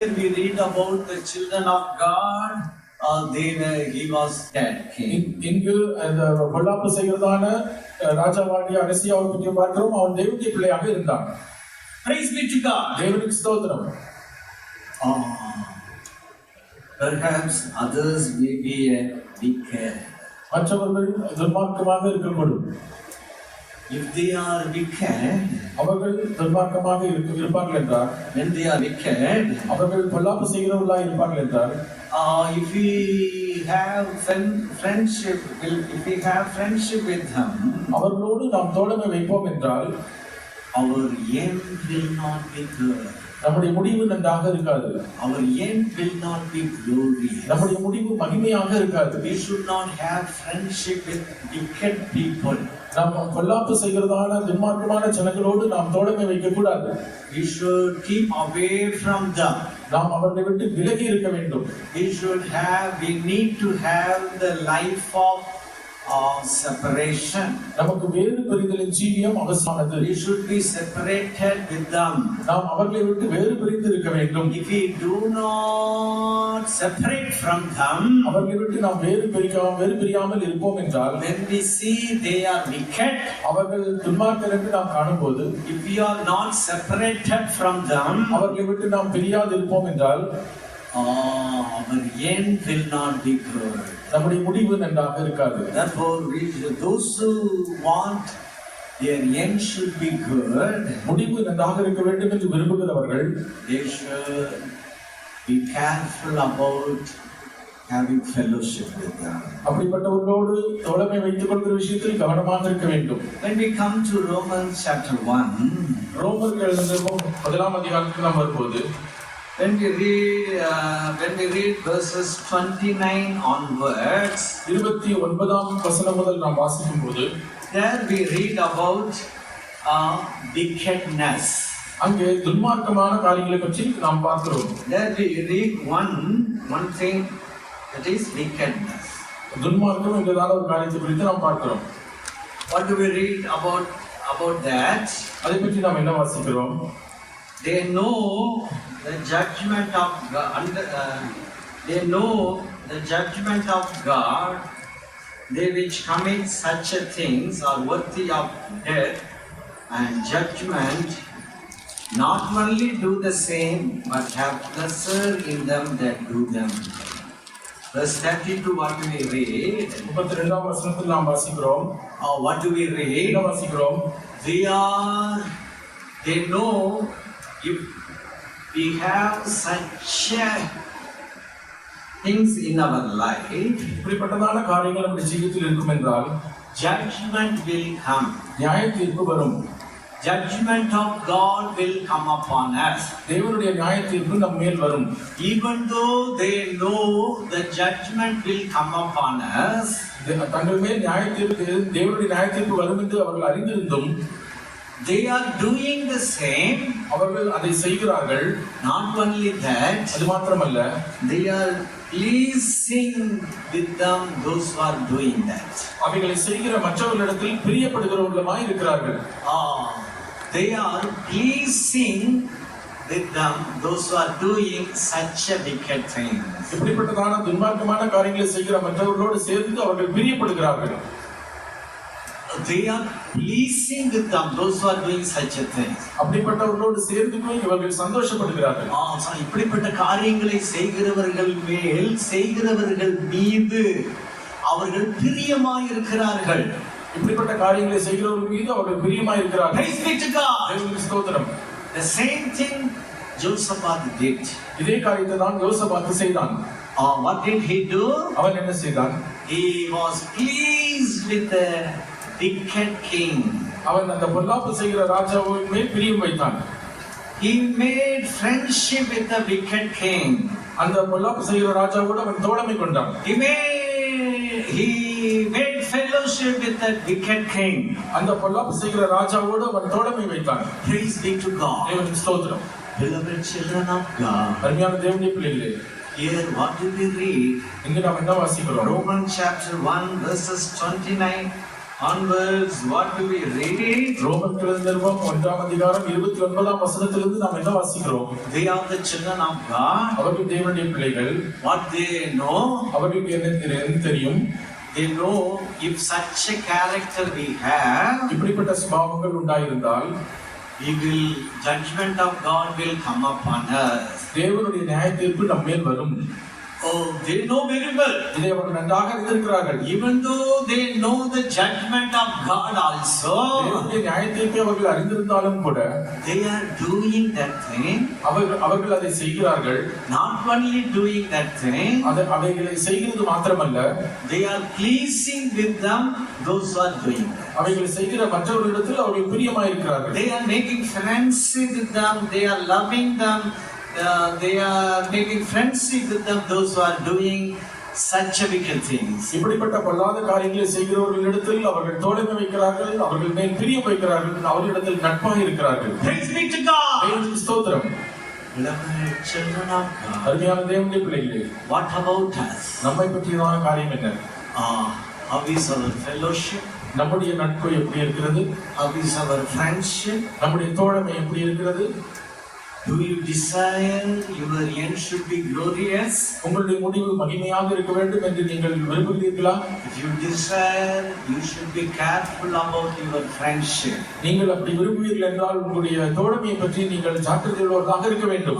we read about the children of God, he was dead king. இங்கு அந்த பொல்லாப்பு செய்கிறதான ராஜாவாகிய அகசியாவை பற்றி பார்க்கிறோம். அவன் தேவனுடைய பிள்ளையாக இருந்தான். Praise be to God. தேவனுக்கு ஸ்தோத்திரம். Perhaps others may be wicked. மற்றவர்கள் துன்மார்க்கமாக இருக்கக்கூடும். If they are wicked, அவர்கள் துன்மார்க்கமாக இருப்பார்கள் என்றால், when they are wicked, அவர்கள் பொல்லாப்பு செய்கிறவர்களாக இருப்பார்கள் என்றால், if we have friendship with them, அவர்களோடு நாம் தோழமை வைப்போம் என்றால், our end will not be good. நம்முடைய முடிவு நன்றாக இருக்காது. Our end will not be glorious. நம்முடைய முடிவு மகிமையாக இருக்காது. We should not have friendship with wicked people. நாம் பொல்லாப்பு செய்கிறதான துன்மார்க்கமான ஜனங்களோடு நாம் தோழமை வைக்க கூடாது. We should keep away from them. நாம் அவர்களை விட்டு விலகி இருக்க வேண்டும். We need to have the life of separation. நமக்கு வேறு பிரிதலின் ஜீவியம் அவசியமானது. We should be separated with them. நாம் அவர்களை விட்டு வேறு பிரிந்து இருக்க வேண்டும். If we do not separate from them, அவர்களை விட்டு நாம் வேறு பிரியாமல் இருப்போம் என்றால், when we see they are wicked, அவர்கள் துன்மார்க்கர் என்று நாம் காணும்போது, if we are not separated from them, அவர்களை விட்டு நாம் பிரியாது இருப்போம் என்றால், our end will not be good. நம்முடைய முடிவு நன்றாக இருக்காது. Therefore, those who want their end should be good, முடிவு நன்றாக இருக்க வேண்டும் என்று விரும்புகிறவர்கள், they should be careful about having fellowship with them. அப்படிப்பட்டவர்களோடு தோழமை வைத்துக் கொள்கிற விஷயத்தில் கவனமாக இருக்க வேண்டும். When we come to Romans chapter 1, ரோமர்கள் முதலாம் அதிகாரத்துக்கு நாம் வரும்போது, when we read verses 29 onwards, 29ஆம் வசனம் முதல் நாம் வாசிக்கும்போது, there we read about wickedness. அங்கே துன்மார்க்கமான காரியங்களை பற்றி நாம் பார்க்கிறோம். There we read one thing, that is wickedness. துன்மார்க்கம் என்றதான ஒரு காரியத்தை குறித்து நாம் பார்க்கிறோம். What do we read about that? அதை பற்றி நாம் என்ன வாசிக்கிறோம்? They know the judgment of God. They know the judgment of God. They which commit such a things are worthy of death and judgment. Not only do the same, but have pleasure in them that do them. Verse 32, what do we read? 32ஆம் வசனத்தில் நாம் வாசிக்கிறோம். What do we read? என்ன வாசிக்கிறோம்? They know if we have such things in our life, இப்படிப்பட்டதான காரியங்கள் நம்முடைய ஜீவிதத்தில் இருக்கும் என்றால், judgment will come. நியாய தீர்ப்பு வரும். Judgment of God will come upon us. தேவனுடைய நியாய தீர்ப்பு நம் மேல் வரும். Even though they know the judgment will come upon us, தங்கள் மேல் தேவனுடைய நியாய தீர்ப்பு வரும் என்று அவர்கள் அறிந்திருந்தும், they are doing the same. அவர்கள் அதை செய்கிறார்கள். Not only that, அது மாத்திரமல்ல, they are pleasing with them those who are doing that. அவைகளை செய்கிற மற்றவர்களிடத்தில் பிரியப்படுகிறவர்களுமாய் இருக்கிறார்கள். They are pleasing with them those who are doing such a wicked thing. இப்படிப்பட்டதான துன்மார்க்கமான காரியங்களை செய்கிற மற்றவர்களோடு சேர்ந்து அவர்கள் பிரியப்படுகிறார்கள். They are pleasing with them those who are doing such a thing. அப்படிப்பட்டவர்களோடு சேர்ந்து போய் இவர்கள் சந்தோஷப்படுகிறார்கள். இப்படிப்பட்ட காரியங்களை செய்கிறவர்கள் மீது அவர்கள் பிரியமாய் இருக்கிறார்கள். இப்படிப்பட்ட காரியங்களை செய்கிறவர்கள் மீது அவர்கள் பிரியமாய் இருக்கிறார்கள். Praise be to God. தேவனுக்கு ஸ்தோத்திரம். The same thing Josaphat did. இதே காரியத்தை தான் யோசபாத் செய்தான். What did he do? அவன் என்ன செய்தான்? He was pleased with the wicked king. அவன் அந்த பொல்லாப்பு செய்கிற ராஜாவின் மேல் பிரியம் வைத்தான். He made friendship with the wicked king. அந்த பொல்லாப்பு செய்கிற ராஜாவோடு அவன் தோழமை கொண்டான். He made fellowship with the wicked king. அந்த பொல்லாப்பு செய்கிற ராஜாவோடு அவன் தோழமை வைத்தான். Praise be to God. தேவனுக்கு ஸ்தோத்திரம். Beloved children of God. அருமையான தேவனுடைய பிள்ளைகளே, here what do we read? இங்க நாம் என்ன வாசிக்கிறோம்? Romans chapter 1 verses 29 onwards, what do we read? ரோமர்கள் நிருபம் 1ஆம் அதிகாரம் 29ஆம் வசனத்திலிருந்து நாம் என்ன வாசிக்கிறோம்? They are the children of God. அவர்கள் தேவனுடைய பிள்ளைகள். What they know? அவர்களுக்கு என்ன தெரியும்? They know if such a character we have, இப்படிப்பட்ட சுபாவங்கள் உண்டாயிருந்தால் we will, judgment of God will come upon us. தேவனுடைய நியாய தீர்ப்பு நம் மேல் வரும். Oh, they know very well. இதை அவர்கள் நன்றாக அறிந்திருக்கிறார்கள். Even though they know the judgment of God also, தேவனுடைய நியாய தீர்ப்பை அவர்கள் அறிந்திருந்தாலும் கூட they are doing that thing. அவர்கள் அதை செய்கிறார்கள். Not only doing that thing, அவைகளை செய்கிறது மாத்திரமல்ல, they are pleasing with them those who are doing that. அவைகளை செய்கிற மற்றவர்களிடத்தில் அவர்கள் பிரியமாயிருக்கிறார்கள். They are making friendship with them. They are loving them. They are making friendship with them those who are doing such a wicked things. இப்படிப்பட்ட பொல்லாத காரியங்களை செய்கிறவர்களிடத்தில் அவர்கள் தோழமை வைக்கிறார்கள், அவர்கள் மேல் பிரியம் வைக்கிறார்கள், அவர்களிடத்தில் நட்பாக இருக்கிறார்கள். Praise be to God. தேவனுக்கு ஸ்தோத்திரம். Beloved children of God, அருமையான தேவனுடைய பிள்ளைகளே, what about us? நம்மை பற்றியதான காரியம் என்ன? How is our fellowship? நம்முடைய நட்பு எப்படி இருக்கிறது? How is our friendship? நம்முடைய தோழமை எப்படி இருக்கிறது? Do you desire your end should be glorious? உங்களுடைய முடிவு மகிமையாக இருக்க வேண்டும் என்று நீங்கள் விரும்புகிறீர்களா? If you desire, you should be careful about your friendship. நீங்கள் அப்படி விரும்புவீர்கள் என்றால் உங்களுடைய தோழமையை பற்றி நீங்கள் ஜாக்கிரதையுள்ளவர்களாக இருக்க வேண்டும்.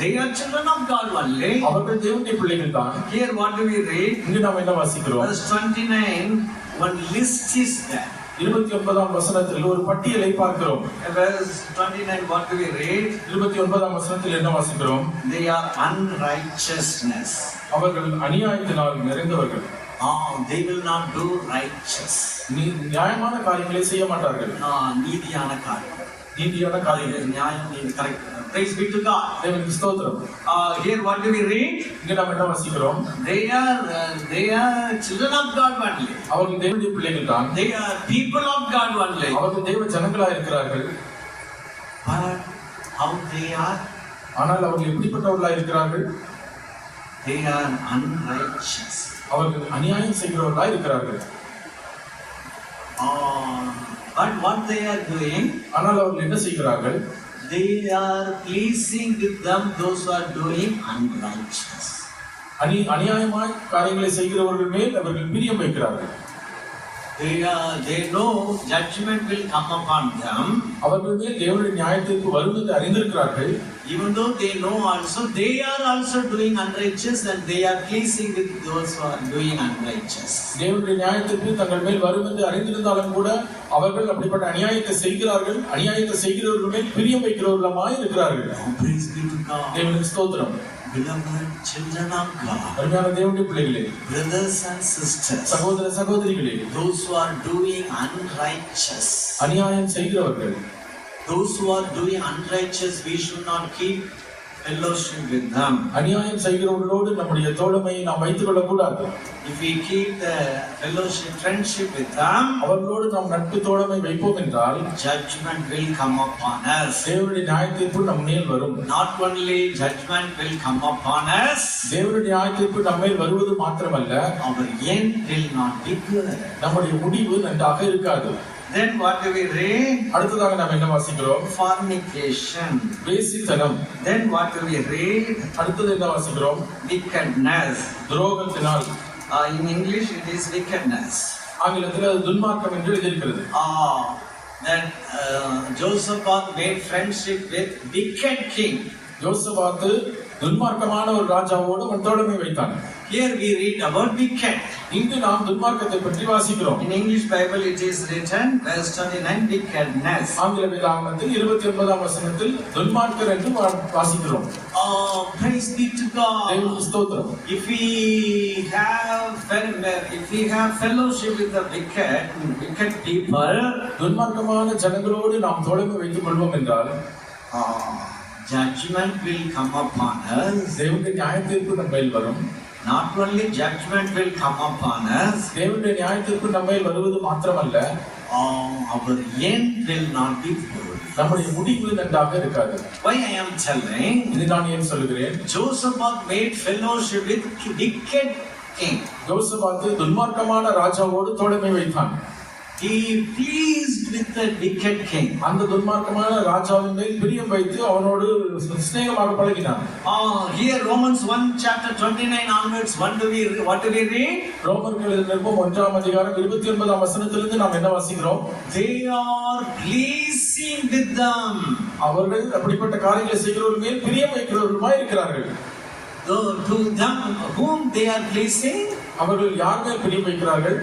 They are children of God only. அவர்கள் தேவனுடைய பிள்ளைகள் தான். Here what do we read? இங்கு நாம் என்ன வாசிக்கிறோம்? Verse 29, one list is there. 29ஆம் வசனத்தில் ஒரு பட்டியலை பார்க்கிறோம். Verse 29, what do we read? 29ஆம் வசனத்தில் என்ன வாசிக்கிறோம்? They are unrighteousness. அவர்கள் அநியாயத்தினால் நிறைந்தவர்கள். They will not do righteous. நியாயமான காரியங்களை செய்ய மாட்டார்கள். நீதியான காரியம். நீதியான காரியங்கள். நியாயம் நீதி correct. Praise be to God. தேவனுக்கு ஸ்தோத்திரம். Here what do we read? இங்க நாம் என்ன வாசிக்கிறோம்? They are children of God only. அவர்கள் தேவனுடைய பிள்ளைகள் தான். They are people of God only. அவர்கள் தேவ ஜனங்களா இருக்கிறார்கள். But how they are? ஆனால் அவர்கள் எப்படிப்பட்டவர்களா இருக்கிறார்கள்? They are unrighteous. அவர்கள் அநியாயம் செய்கிறவர்களா இருக்கிறார்கள். But what they are doing? ஆனால் அவர்கள் என்ன செய்கிறார்கள்? They are pleasing with them those who are doing unrighteous. அநியாயமாய் காரியங்களை செய்கிறவர்கள் மேல் அவர்கள் பிரியம் வைக்கிறார்கள். They know judgment will come upon them. அவர்கள் மேல் தேவனுடைய நியாய தீர்ப்பு வரும் என்று அறிந்திருக்கிறார்கள். Even though they know also, they are also doing unrighteous and they are pleasing with those who are doing unrighteous. தேவனுடைய நியாய தீர்ப்பு தங்கள் மேல் வரும் என்று அறிந்திருந்தாலும் கூட அவர்கள் அப்படிப்பட்ட அநியாயத்தை செய்கிறார்கள். அநியாயத்தை செய்கிறவர்கள் மேல் பிரியம் வைக்கிறவர்களாய் இருக்கிறார்கள். Praise be to God. தேவனுக்கு ஸ்தோத்திரம். Beloved children of God, அருமையான தேவனுடைய பிள்ளைகளே, brothers and sisters, சகோதர சகோதரிகளே, those who are doing unrighteous, அநியாயம் செய்கிறவர்கள், those who are doing unrighteous, we should not keep fellowship with them. அநியாயம் செய்கிறவர்களோடு நம்முடைய தோழமையை நாம் வைத்துக் கொள்ளக் கூடாது. If we keep the fellowship, friendship with them, அவர்களோடு நாம் நட்பு தோழமை வைப்போம் என்றால் judgment will come upon us. தேவனுடைய நியாய தீர்ப்பு நம் மேல் வரும். Not only judgment will come upon us, தேவனுடைய நியாய தீர்ப்பு நம்ம மேல் வருவது மாத்திரமல்ல, our end will not be good. நம்முடைய முடிவு நன்றாக இருக்காது. Then what do we read? அடுத்ததாக நாம் என்ன வாசிக்கிறோம்? Fornication. வேசித்தனம். Then what do we read? அடுத்தது என்ன வாசிக்கிறோம்? Wickedness. துரோகத்தினால். In English it is wickedness. ஆங்கிலத்தில் அது துன்மார்க்கம் என்று எழுதியிருக்கிறது. That Josaphat made friendship with wicked king. யோசபாத்து துன்மார்க்கமான ஒரு ராஜாவோடு அவன் தோழமை வைத்தான். Here we read about wicked. இங்கு நாம் துன்மார்க்கத்தை பற்றி வாசிக்கிறோம். In English Bible it is written verse 29 wickedness. ஆங்கில வேதாகமத்தில் 29ஆம் வசனத்தில் துன்மார்க்கர் என்று வாசிக்கிறோம். Praise be to God. தேவனுக்கு ஸ்தோத்திரம். If we have fellowship with the wicked people, துன்மார்க்கமான ஜனங்களோடு நாம் தோழமை வைத்துக் கொள்வோம் என்றால் judgment will come upon us. தேவனுடைய நியாய தீர்ப்பு நம்ம மேல் வரும். Not only judgment will come upon us, தேவனுடைய நியாய தீர்ப்பு நம்ம மேல் வருவது மாத்திரமல்ல, our end will not be good. நம்முடைய முடிவு நன்றாக இருக்காது. Why I am telling? இது நான் ஏன் சொல்லுகிறேன்? Josaphat made fellowship with wicked king. யோசபாத்து துன்மார்க்கமான ராஜாவோடு தோழமை வைத்தான். he pleased with the wicked king. அந்த துன்மார்க்கமான ராஜாவின் மேல் பிரியம் வைத்து அவனோடு சிநேகமாக பழகினான். Here Romans 1 chapter 29 onwards, what do we read? ரோமர்கள் நிருபம் 1ஆம் அதிகாரம் 29ஆம் வசனத்திலிருந்து நாம் என்ன வாசிக்கிறோம்? They are pleasing with them. அவர்கள் அப்படிப்பட்ட காரியங்களை செய்கிறவர்கள் மேல் பிரியம் வைக்கிறவர்களுமாய் இருக்கிறார்கள். To them whom they are pleasing, அவர்கள் யார் மேல் பிரியம் வைக்கிறார்கள்?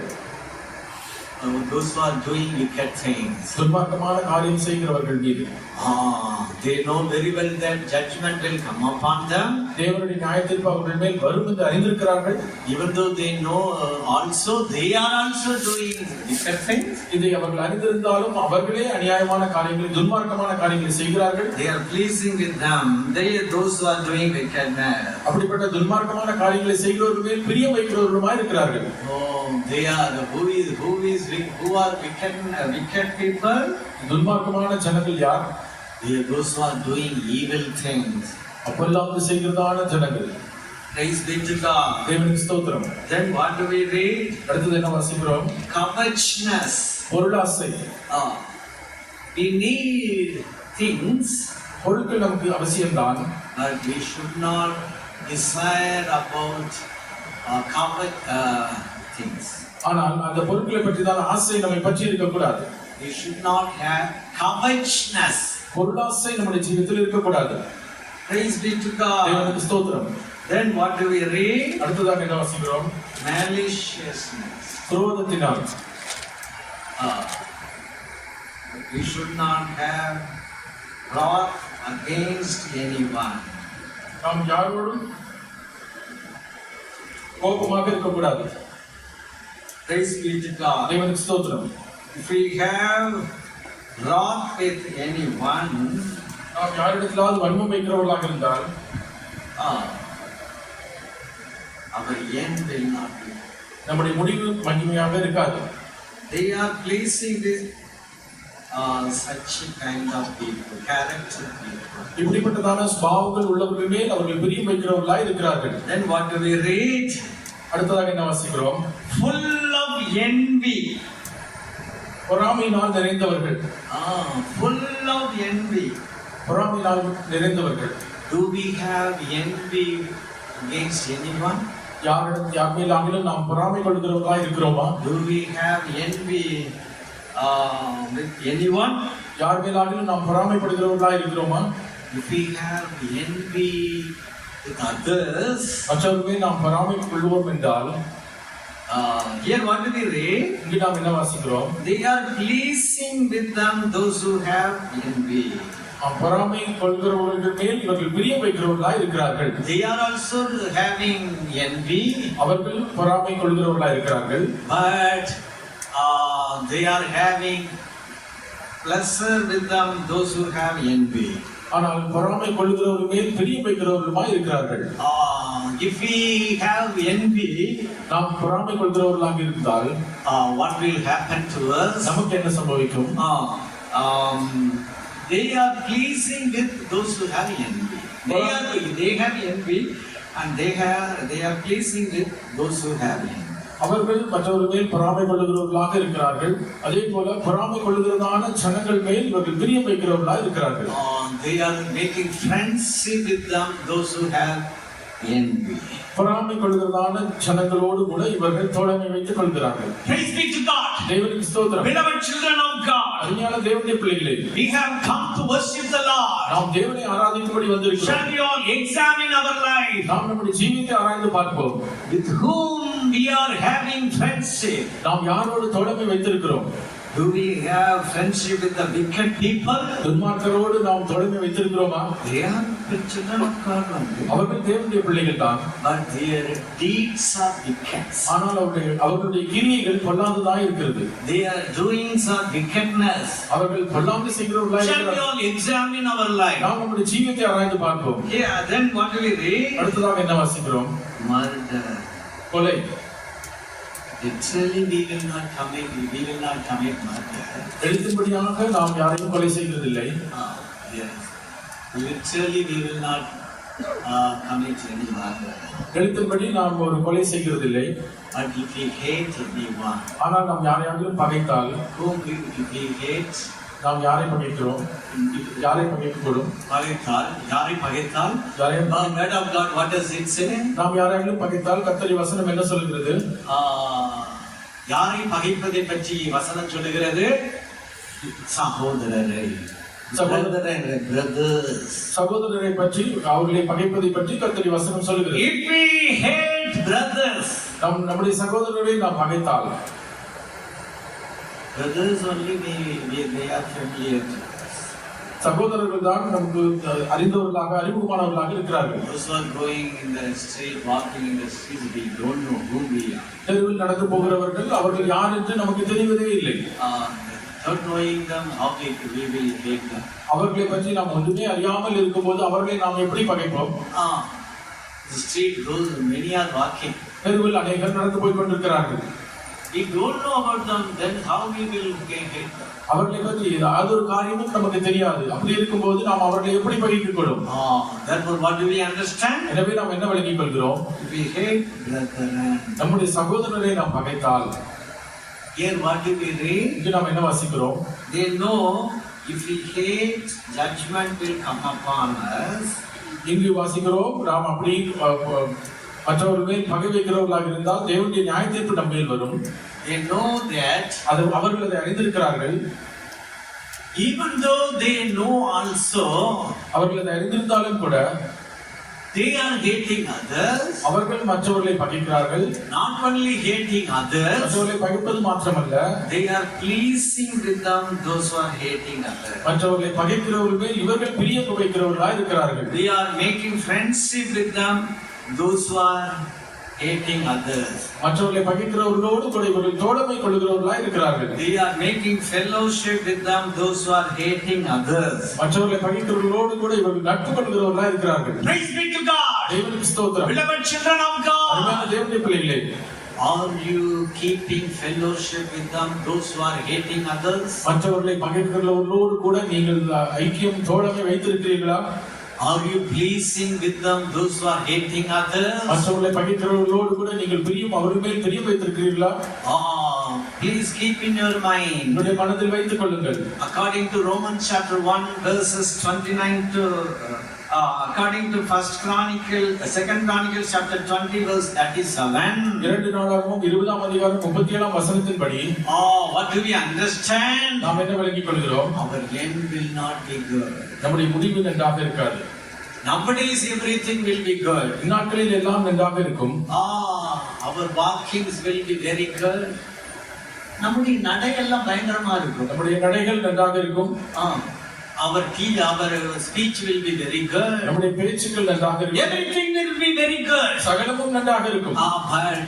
those who are doing wicked things. துன்மார்க்கமான காரியம் செய்கிறவர்கள் மீது. They know very well that judgment will come upon them. தேவனுடைய நியாயத்தீர்ப்பு அவர்கள் மேல் வரும் என்று அறிந்திருக்கிறார்கள். Even though they know they are also doing wicked things. இதை அவர்கள் அறிந்திருந்தாலும் அவர்களே அநியாயமான காரியங்களை துன்மார்க்கமான காரியங்களை செய்கிறார்கள். They are pleasing with them. Those who are doing wickedness. அப்படிப்பட்ட துன்மார்க்கமான காரியங்களை செய்கிறவர்கள் மேல் பிரியம் வைக்கிறவர்களுமாய் இருக்கிறார்கள். They are who are wicked people? துன்மார்க்கமான ஜனங்கள் யார்? They are those who are doing evil things. அப்பொல்லாது செய்கிறதான ஜனங்கள். Praise be to God. தேவனுக்கு ஸ்தோத்திரம். Then what do we read? அடுத்து என்ன வாசிக்கிறோம்? Covetousness. பொருளாசை. We need things. பொருட்கள் நமக்கு அவசியம்தான். But we should not desire about covet things. ஆனால் அந்த பொருட்களை பற்றி தான் ஆசை நம்மை பற்றி இருக்கக்கூடாது. We should not have covetousness. பொருளாசை நம்முடைய ஜீவிதத்தில் இருக்கக்கூடாது. Praise be to God. தேவனுக்கு ஸ்தோத்திரம். Then what do we read? அடுத்ததாக என்ன வாசிக்கிறோம்? Maliciousness. குரோதத்தினால். We should not have wrath against anyone. நாம் யாரோடும் கோபமாக இருக்கக்கூடாது. Praise be to God. தேவனுக்கு ஸ்தோத்திரம். If we have wrath with anyone, நாம் யாரிடத்திலாவது வன்மம் வைக்கிறவர்களாக இருந்தால் our end will not be. நம்முடைய முடிவு மகிமையாக இருக்காது. They are pleasing with such kind of people, character people. இப்படிப்பட்டதான ஸ்வபாவங்கள் உள்ளவர்கள் மேல் அவர்கள் பிரியம் வைக்கிறவர்களாய் இருக்கிறார்கள். Then what do we read? அடுத்ததாக என்ன வாசிக்கிறோம்? Full of envy. பொறாமையினால் நிறைந்தவர்கள். Full of envy. பொறாமையினால் நிறைந்தவர்கள். Do we have envy against anyone? யார் மேலாகிலும் நாம் பொறாமை கொள்கிறவர்களாய் இருக்கிறோமா? Do we have envy with anyone? யார் மேலாகிலும் நாம் பொறாமைப்படுகிறவர்களாய் இருக்கிறோமா? If we have envy with others, மற்றவர்கள் நாம் பொறாமை கொள்வோம் என்றால் here what do we read? இங்கு நாம் என்ன வாசிக்கிறோம்? They are pleasing with them those who have envy. பொறாமை கொள்கிறவர்கள் மேல் இவர்கள் பிரியம் வைக்கிறவர்களாய் இருக்கிறார்கள். They are also having envy. அவர்கள் பொறாமை கொள்கிறவர்களாய் இருக்கிறார்கள். But they are having pleasure with them those who have envy. ஆனால் பொறாமை கொள்கிறவர்கள் மேல் பிரியம் வைக்கிறவர்களுமாய் இருக்கிறார்கள். If we have envy, நாம் பொறாமை கொள்கிறவர்களாக இருந்தால் what will happen to us? நமக்கு என்ன சம்பவிக்கும்? They are pleasing with those who have envy. They have envy, and they are pleasing with those who have envy. அவர்கள் மற்றவர்கள் மேல் பொறாமை கொள்ளுகிறவர்களாக இருக்கிறார்கள். அதே போல பொறாமை கொள்ளுகிறதான ஜனங்கள் மேல் இவர்கள் பிரியம் வைக்கிறவர்களாக இருக்கிறார்கள். They are making friendship with them those who have envy. பொறாமை கொள்ளுகிறதான ஜனங்களோடு கூட இவர்கள் தோழமை வைத்துக் கொள்கிறார்கள். Praise be to God. தேவனுக்கு ஸ்தோத்திரம். Beloved children of God, அருமையான தேவனுடைய பிள்ளைகளே, we have come to worship the Lord. நாம் தேவனை ஆராதிக்கும்படி வந்திருக்கிறோம். Shall we all examine our life? நாம் நம்முடைய ஜீவிதத்தை ஆராய்ந்து பார்ப்போம். With whom we are having friendship? நாம் யாரோடு தோழமை வைத்திருக்கிறோம்? Do we have friendship with the wicked people? துன்மார்க்கரோடு நாம் தோழமை வைத்திருக்கிறோமா? They are the children of God only. அவர்கள் தேவனுடைய பிள்ளைகள் தான். But their deeds are wicked. ஆனால் அவர்களுடைய கிரியைகள் பொல்லாததாய் இருக்கிறது. They are doing some wickedness. அவர்கள் பொல்லாங்கு செய்கிறவர்களாய் Shall we இருக்கிறார்கள். all examine our life? நாம் நம்முடைய ஜீவிதத்தை ஆராய்ந்து பார்ப்போம். Yeah, then what do we read? அடுத்ததாக என்ன வாசிக்கிறோம்? Murder. கொலை. Literally we will not commit murder. எழுத்தும்படியாக நாம் யாரையும் கொலை செய்கிறதில்லை. Yes. Literally we will not commit any murder. எழுத்தின்படி நாம் ஒரு கொலை செய்கிறதில்லை. But if we hate anyone, ஆனால் நாம் யாரையாவது பகைத்தால், if we hate, நாம் யாரை பகைக்கிறோம்? யாரை பகைக்கக்கூடும்? யாரை பகைத்தால், word of God, what does it say? நாம் யாரையாவது பகைத்தால் கர்த்தருடைய வசனம் என்ன சொல்கிறது? யாரை பகைப்பதை பற்றி வசனம் சொல்லுகிறது? சகோதரரை, சகோதரரை பற்றி, அவர்களை பகைப்பதை பற்றி கர்த்தருடைய வசனம் சொல்கிறது. If we hate brothers, நம்முடைய சகோதரரை நாம் பகைத்தால், brothers only they are familiar to us. சகோதரர்கள் தான் நமக்கு அறிந்தவர்களாக, அறிமுகமானவர்களாக இருக்கிறார்கள். Those who are going in the street, walking in the street, we don't know who we are. தெருவில் நடந்து போகிறவர்கள், அவர்கள் யார் என்று நமக்கு தெரிவதே இல்லை. Not knowing them, how we will hate them. அவர்களை பற்றி நாம் ஒன்றுமே அறியாமல் இருக்கும்போது அவர்களை நாம் எப்படி பகைப்போம்? The street, those many are walking. தெருவில் அநேகர் நடந்து போய் கொண்டிருக்கிறார்கள். We don't know about them, then how we will hate them? அவர்களை பற்றி ஏதாவது ஒரு காரியமும் நமக்கு தெரியாது. அப்படி இருக்கும்போது நாம் அவர்களை எப்படி பகைத்துக் கொள்ளும்? Therefore, what do we understand? எனவே நாம் என்ன விளங்கிக் கொள்கிறோம்? If we hate brethren, நம்முடைய சகோதரரை நாம் பகைத்தால், here what do we read? இங்கு நாம் என்ன வாசிக்கிறோம்? They know if we hate, judgment will come upon us. இங்கு வாசிக்கிறோம், நாம் அப்படி மற்றவர்கள் மேல் பகை வைக்கிறவர்களாக இருந்தால் தேவனுடைய நியாய தீர்ப்பு நம்ம மேல் வரும். They know that. அவர்கள் அதை அறிந்திருக்கிறார்கள். Even though they know also, அவர்கள் அதை அறிந்திருந்தாலும் கூட, they are hating others. அவர்கள் மற்றவர்களை பகைக்கிறார்கள். Not only hating others, மற்றவர்களை பகைப்பது மாத்திரமல்ல, they are pleasing with them those who are hating others. மற்றவர்களை பகைக்கிறவர்கள் இவர்கள் பிரியம் வைக்கிறவர்களாக இருக்கிறார்கள். They are making friendship with them those who are hating others. மற்றவர்களை பகைக்கிறவர்களோடு கூட இவர்கள் தோழமை கொள்கிறவர்களாக இருக்கிறார்கள். They are making fellowship with them those who are hating others. மற்றவர்களை பகைக்கிறவர்களோடு கூட இவர்கள் நட்பு கொள்கிறவர்களாக இருக்கிறார்கள். Praise be to God. தேவனுக்கு ஸ்தோத்திரம். Beloved children of God, அருமையான தேவனுடைய பிள்ளைகளே, are you keeping fellowship with them those who are hating others? மற்றவர்களை பகைக்கிறவர்களோடு கூட நீங்கள் ஐக்கியம் தோழமை வைத்திருக்கிறீர்களா? Are you pleasing with them those who are hating others? மற்றவர்களை பகைக்கிறவர்களோடு கூட நீங்கள் பிரியம் அவர்கள் மேல் பிரியம் வைத்திருக்கிறீர்களா? Please keep in your mind. உங்களுடைய மனதில் வைத்துக் கொள்ளுங்கள். According to Romans chapter 1 verses 29 to according to second Chronicles chapter 20 verse 37. 2 நாளாகமம் 20ஆம் அதிகாரம் 37ஆம் வசனத்தின்படி, what do we understand? நாம் என்ன விளங்கிக் கொள்கிறோம்? Our end will not be good. நம்முடைய முடிவு நன்றாக இருக்காது. Nowadays everything will be good. இந்நாட்களில் எல்லாம் நன்றாக இருக்கும். Our walkings will be very good. நம்முடைய நடையெல்லாம் பயங்கரமா இருக்கும். நம்முடைய நடைகள் நன்றாக இருக்கும். Our speech will be very good. நம்முடைய பேச்சுக்கள் நன்றாக இருக்கும். Everything will be very good. சகலமும் நன்றாக இருக்கும். But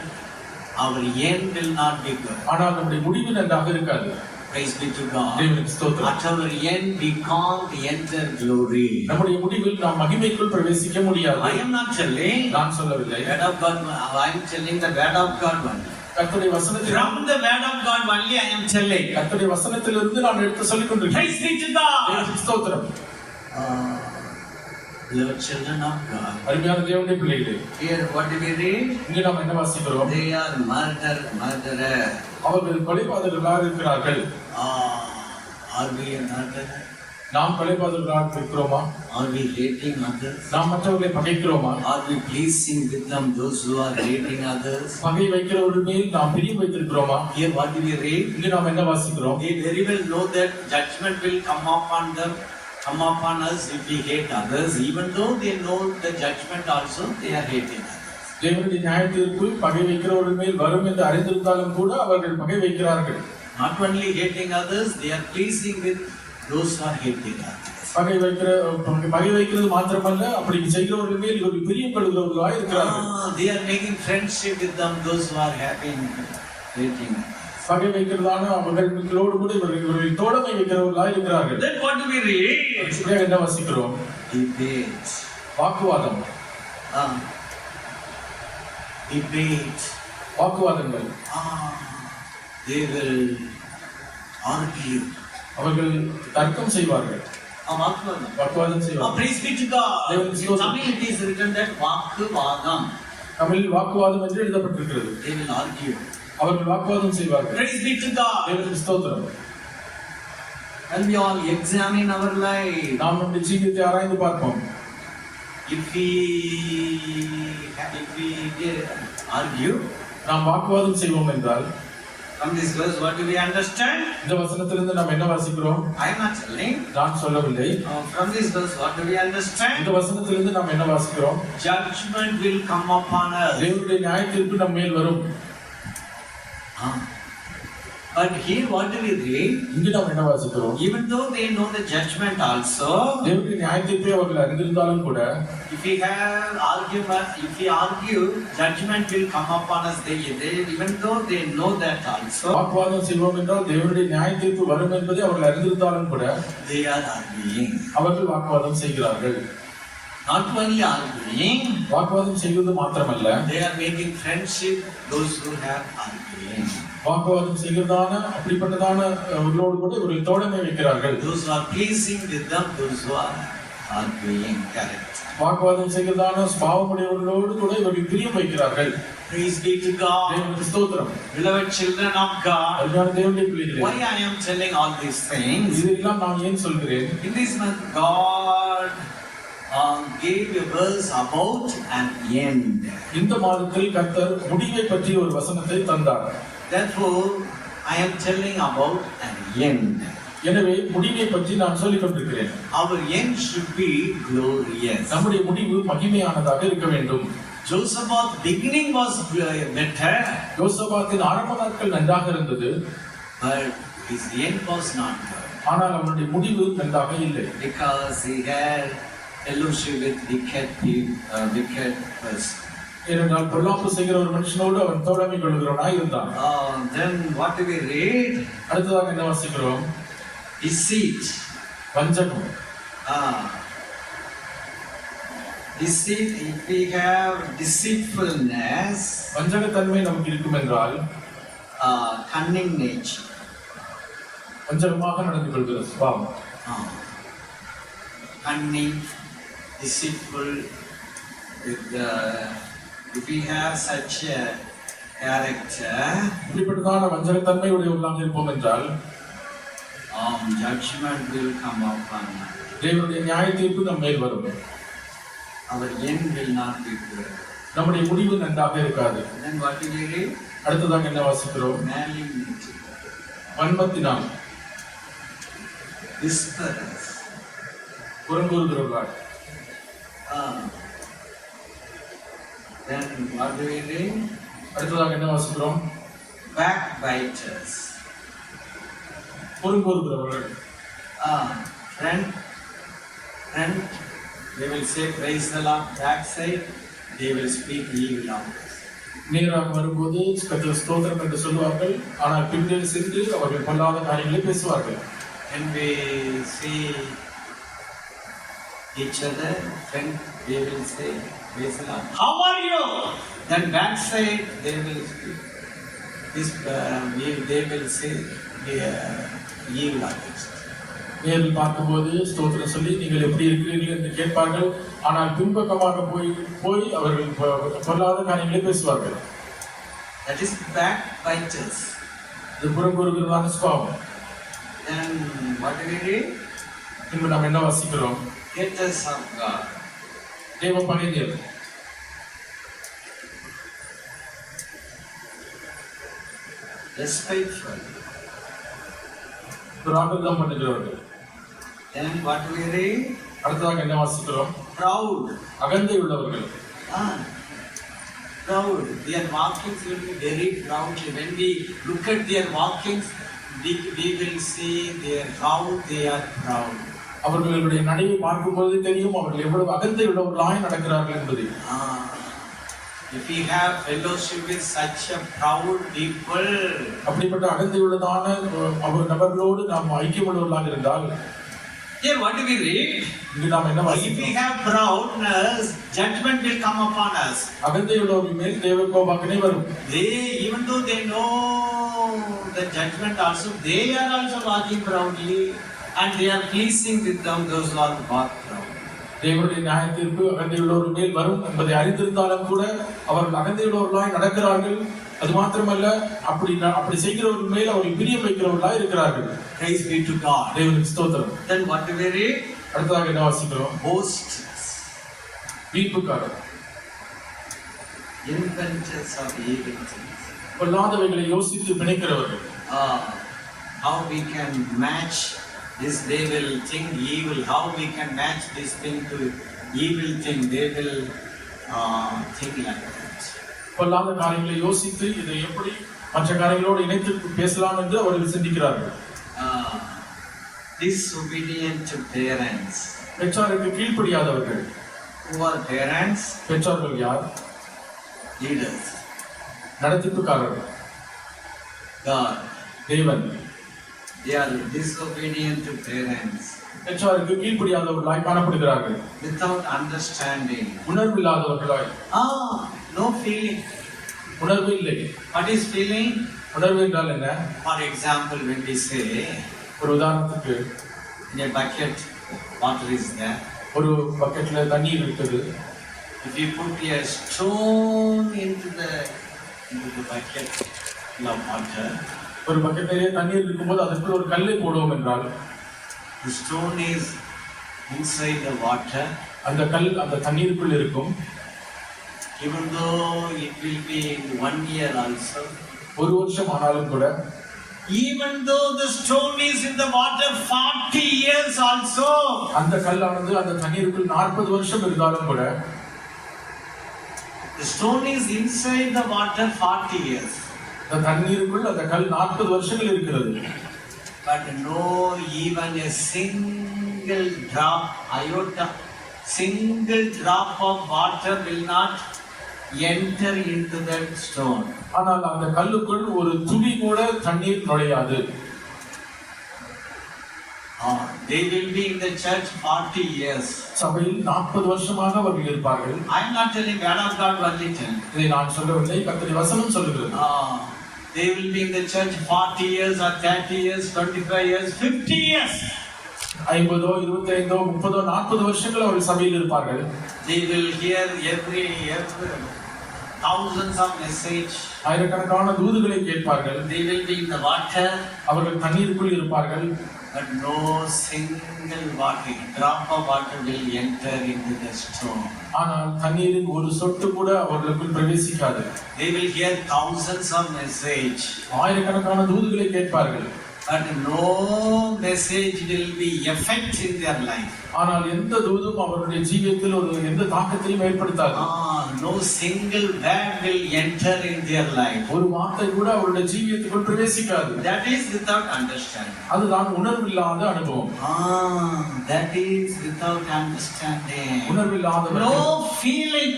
our end will not be good. ஆனால் நம்முடைய முடிவு நன்றாக இருக்காது. Praise be to God. தேவனுக்கு ஸ்தோத்திரம். At our end we can't enter glory. நம்முடைய முடிவில் நாம் மகிமைக்குள் பிரவேசிக்க முடியாது. I am not telling. நான் சொல்லவில்லை. Word of God. I am telling the word of God only. கர்த்தருடைய வசனத்தில், from the word of God only I am telling. கர்த்தருடைய வசனத்திலிருந்து நான் எடுத்து சொல்லிக் கொண்டிருக்கிறேன். Praise be to God. தேவனுக்கு ஸ்தோத்திரம். Beloved children of God. அருமையான தேவனுடைய பிள்ளைகளே, Here what do we read? இங்கே நாம் என்ன வாசிக்கிறோம்? They are murderer. அவர்கள் கொலைபாதகர்களாக இருக்கிறார்கள். Are we a murderer? நாம் கொலைபாதகர்களாக இருக்கிறோமா? Are we hating others? நாம் மற்றவர்களை பகைக்கிறோமா? Are we pleasing with them those who are hating others? பகை வைக்கிறவர்கள் மேல் நாம் பிரியம் வைத்திருக்கிறோமா? Here what do we read? இங்கே நாம் என்ன வாசிக்கிறோம்? They very well know that judgment will come upon us if we hate others, even though they know the judgment also they are hating others. தேவனுடைய நியாய தீர்ப்பு பகை வைக்கிறவர்கள் மேல் வரும் என்று அறிந்திருந்தாலும் கூட அவர்கள் பகை வைக்கிறார்கள். Not only hating others, they are pleasing with those who are hating others. பகை வைக்கிறது மாத்திரமல்ல, அப்படி செய்கிறவர்கள் மேல் இவர்கள் பிரியம் கொள்கிறவர்களாக இருக்கிறார்கள். They are making friendship with them those who are hating others. பகை வைக்கிறதான அவர்களோடு கூட இவர்கள் தோழமை வைக்கிறவர்களாக இருக்கிறார்கள். Then what do we read? என்ன வாசிக்கிறோம்? Debate. வாக்குவாதம். Debate. வாக்குவாதங்கள். They will argue. அவர்கள் தர்க்கம் செய்வார்கள். வாக்குவாதம். வாக்குவாதம் செய்வார்கள். Praise be to God. தேவனுக்கு In ஸ்தோத்திரம். Tamil it is written that வாக்குவாதம். தமிழில் வாக்குவாதம் என்று எழுதப்பட்டிருக்கிறது. They will argue. அவர்கள் வாக்குவாதம் செய்வார்கள். Praise be to God. தேவனுக்கு ஸ்தோத்திரம். When we all examine our life, நாம் நம்முடைய ஜீவியத்தை ஆராய்ந்து பார்ப்போம். if we argue, நாம் வாக்குவாதம் செய்வோம் என்றால் from this verse what do we understand? இந்த வசனத்திலிருந்து நாம் என்ன வாசிக்கிறோம்? I am not telling. நான் சொல்லவில்லை. From this verse what do we understand? இந்த வசனத்திலிருந்து நாம் என்ன வாசிக்கிறோம்? Judgment will come upon us. தேவனுடைய நியாயத்தீர்ப்பு நம் மேல் வரும். But here what do we read? இங்கு நாம் என்ன வாசிக்கிறோம்? Even though they know the judgment also, தேவனுடைய நியாயத்தீர்ப்பை அவர்கள் அறிந்திருந்தாலும் கூட if we have argument, if we argue, judgment will come upon us. They even though they know that also, வாக்குவாதம் செய்வோம் என்றால் தேவனுடைய நியாயத்தீர்ப்பு வரும் என்பதை அவர்கள் அறிந்திருந்தாலும் கூட they are arguing. அவர்கள் வாக்குவாதம் செய்கிறார்கள். Not only arguing, வாக்குவாதம் செய்வது மாத்திரமல்ல, they are making friendship those who have arguing. வாக்குவாதம் செய்கிறதான அப்படிப்பட்டதான அவர்களோடு கூட இவர்கள் தோழமை வைக்கிறார்கள். Those who are pleasing with them, those who are arguing. Correct. வாக்குவாதம் செய்கிறதான பாவமுடையவர்களோடு கூட இவர்கள் பிரியம் வைக்கிறார்கள். Praise be to God. தேவனுக்கு ஸ்தோத்திரம். Beloved children of God, அருமையான தேவனுடைய பிள்ளைகளே, why I am telling all these things? இதெல்லாம் நான் ஏன் சொல்கிறேன்? In this month, God gave a verse about an end. இந்த மாதத்தில் கர்த்தர் முடிவை பற்றி ஒரு வசனத்தை தந்தார். Therefore, I am telling about an end. எனவே முடிவை பற்றி நான் சொல்லிக் கொண்டிருக்கிறேன். Our end should be glorious. நம்முடைய முடிவு மகிமையானதாக இருக்க வேண்டும். Joseph's beginning was better, யோசபாத்தின் ஆரம்ப நாட்கள் நன்றாக இருந்தது, but his end was not good. ஆனால் அவனுடைய முடிவு நன்றாக இல்லை. Because he had fellowship with wicked person. ஏனென்றால் பொல்லாப்பு செய்கிற ஒரு மனுஷனோடு அவன் தோழமை கொள்கிறவனாய் இருந்தான். Then what do we read? அடுத்ததாக என்ன வாசிக்கிறோம்? Deceit. வஞ்சகம். Deceit. If we have deceitfulness, வஞ்சகத்தன்மை நமக்கு இருக்கும் என்றால் cunning nature. வஞ்சகமாக நடந்து கொள்கிற சுபாவம். Cunning, deceitful. If we have such a character, இப்படிப்பட்டதான வஞ்சகத்தன்மை உடையவர்களாக இருப்போம் என்றால் judgment will come upon us. தேவனுடைய நியாய தீர்ப்பு நம் மேல் வரும். Our end will not be good. நம்முடைய முடிவு நன்றாக இருக்காது. Then what do we read? அடுத்ததாக என்ன வாசிக்கிறோம்? Malignity. வன்மத்தினால், Whisperers. புறங்கூறுகிறவர்களாய். Then what do we read? அடுத்ததாக என்ன வாசிக்கிறோம்? Backbiters. புறங்கூறுகிறவர்கள். Friend, they will say praise the Lord. Backside, they will speak evil of us. நேராக வரும்போது கர்த்தர் ஸ்தோத்திரம் என்று சொல்வார்கள், ஆனால் பின்னில் சென்று அவர்கள் பொல்லாத காரியங்களை பேசுவார்கள். When we see each other, friend, they will say praise the Lord. How are you? Then backside, they will speak. They will say evil of us. நேரில் பார்க்கும்போது ஸ்தோத்திரம் சொல்லி நீங்கள் எப்படி இருக்கிறீர்கள் என்று கேட்பார்கள், ஆனால் பின்பக்கமாக போய் அவர்கள் பொல்லாத காரியங்களை பேசுவார்கள். That is backbiters. இது புறங்கூறுகிறதான சுபாவம். Then what do we read? இன்று நாம் என்ன வாசிக்கிறோம்? Haters of God. தேவ பகைஞர். Despiteful. துராகிருதம் பண்ணுகிறவர்கள். Then what do we read? அடுத்ததாக என்ன வாசிக்கிறோம்? Proud. அகந்தை உள்ளவர்கள். Proud. Their walkings will be very proud. When we look at their walkings, we will see how they are proud. அவர்களுடைய நடையை பார்க்கும்போது தெரியும் அவர்கள் எவ்வளவு அகந்தை உள்ளவர்களாய் நடக்கிறார்கள் என்பதை. If we have fellowship with such a proud people, அப்படிப்பட்ட அகந்தை உள்ளதான அவர் நபர்களோடு நாம் ஐக்கியம் உள்ளவர்களாக இருந்தால், here what do we read? இங்கு நாம் என்ன If we வாசிக்கிறோம்? have proudness, judgment will come upon us. அகந்தை உள்ளவர்கள் மேல் தேவ கோபாக்கினை வரும். They, even though they know the judgment also, they are also walking proudly. and they are pleasing with them, those who are bathroom. தேவனுடைய நியாய தீர்ப்பு அகந்தையுள்ளோர் மேல் வரும் என்பதை அறிந்திருந்தாலும் கூட அவர்கள் அகந்தையுள்ளவர்களாய் நடக்கிறார்கள். அது மாத்திரமல்ல, அப்படி செய்கிறவர்கள் மேல் அவர்கள் பிரியம் வைக்கிறவர்களாய் இருக்கிறார்கள். Praise be to God. தேவனுக்கு ஸ்தோத்திரம். Then what do we read? அடுத்ததாக என்ன வாசிக்கிறோம்? Boasters, வீம்புக்காரர், inventors of evil things. பொல்லாதவைகளை யோசித்து பிணைக்கிறவர்கள். How we can match this, they will think evil. How we can match this thing to evil thing, they will think like that. பொல்லாத காரியங்களை யோசித்து இதை எப்படி மற்ற காரியங்களோடு இணைத்து பேசலாம் என்று அவர்கள் சிந்திக்கிறார்கள். Disobedient to parents. பெற்றோருக்கு கீழ்ப்படியாதவர்கள். Who are parents? பெற்றோர்கள் யார்? Leaders. நடத்திப்புக்காரர்கள். God. தேவன். They are disobedient to parents. பெற்றோருக்கு கீழ்ப்படியாதவர்களாய் காணப்படுகிறார்கள். Without understanding. உணர்வில்லாதவர்களாய். No feeling. உணர்வு இல்லை. What is feeling? உணர்வு என்றால் என்ன? For example, when we say, ஒரு உதாரணத்துக்கு, in a bucket water is there. ஒரு பக்கெட்ல தண்ணீர் இருக்குது. If you put a stone into the bucket of water, ஒரு பக்கெட் நிறைய தண்ணீர் இருக்கும்போது அதற்குள் ஒரு கல்லை போடுவோம் என்றால், the stone is inside the water. அந்த கல் அந்த தண்ணீருக்குள் இருக்கும். Even though it will be 1 year also. ஒரு வருஷம் ஆனாலும் கூட, even though the stone is in the water 40 years also. அந்த கல்லானது அந்த தண்ணீருக்குள் 40 வருஷம் இருந்தாலும் கூட, the stone is inside the water 40 years. அந்த தண்ணீருக்குள் அந்த கல் 40 வருஷங்கள் இருக்கிறது. But no even a single drop, iota, single drop of water will not enter into that stone. ஆனால் அந்த கல்லுக்குள் ஒரு துளி கூட தண்ணீர் நுழையாது. They will be in the church 40 years. சபையில் 40 வருஷமாக அவர்கள் இருப்பார்கள். I am not telling word of God only tell. இதை நான் சொல்லவில்லை, கர்த்தருடைய வசனம் சொல்கிறது. They will be in the church 40 years or 30 years, 25 years, 50 years. 50, 25, 30, 40 வருஷங்கள் அவர்கள் சபையில் இருப்பார்கள். They will hear every thousands of message. ஆயிரக்கணக்கான தூதுகளை கேட்பார்கள். They will be in the water. அவர்கள் தண்ணீருக்குள் இருப்பார்கள். But no single water, drop of water will enter into the stone. ஆனால் தண்ணீரின் ஒரு சொட்டு கூட அவர்களுக்குள் பிரவேசிக்காது. They will hear thousands of message. ஆயிரக்கணக்கான தூதுகளை கேட்பார்கள். But no message will be effect in their life. ஆனால் எந்த தூதும் அவருடைய ஜீவியத்தில் ஒரு எந்த தாக்கத்தையும் ஏற்படுத்தாது. No single word will enter in their life. ஒரு வார்த்தை கூட அவருடைய ஜீவியத்துக்குள் பிரவேசிக்காது. That is without understanding. அதுதான் உணர்வில்லாத அனுபவம். That is without understanding. உணர்வில்லாத, no feeling.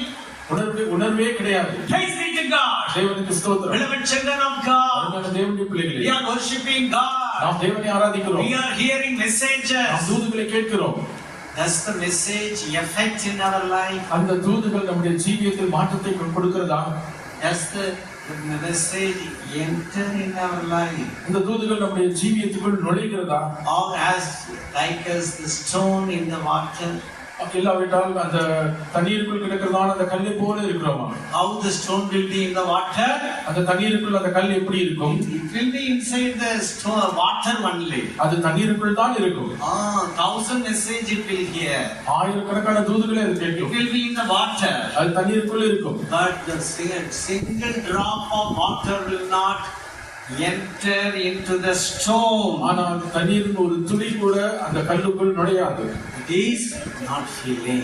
உணர்வே கிடையாது. Praise be to God. தேவனுக்கு ஸ்தோத்திரம். Beloved children of God. அருமையான தேவனுடைய பிள்ளைகளே, we are worshiping God. நாம் தேவனை ஆராதிக்கிறோம். We are hearing messages. நாம் தூதுகளை கேட்கிறோம். Does the message affect in our life? அந்த தூதுகள் நம்முடைய ஜீவியத்தில் மாற்றத்தை கொடுக்கிறதா? Does the message enter in our life? இந்த தூதுகள் நம்முடைய ஜீவியத்துக்குள் நுழைகிறதா? Or as like as the stone in the water? இல்லாவிட்டால் அந்த தண்ணீருக்குள் கிடக்கிறதான அந்த கல்லை போல இருக்கிறோமா? How the stone will be in the water? அந்த தண்ணீருக்குள் அந்த கல் எப்படி இருக்கும்? It will be inside the stone, water only. அது தண்ணீருக்குள் தான் இருக்கும். 1000 message it will hear. ஆயிரக்கணக்கான தூதுகளை அது கேட்கும். It will be in the water. அது தண்ணீருக்குள் இருக்கும். But the single drop of water will not enter into the stone. ஆனால் தண்ணீரின் ஒரு துளி கூட அந்த கல்லுக்குள் நுழையாது. It is not feeling.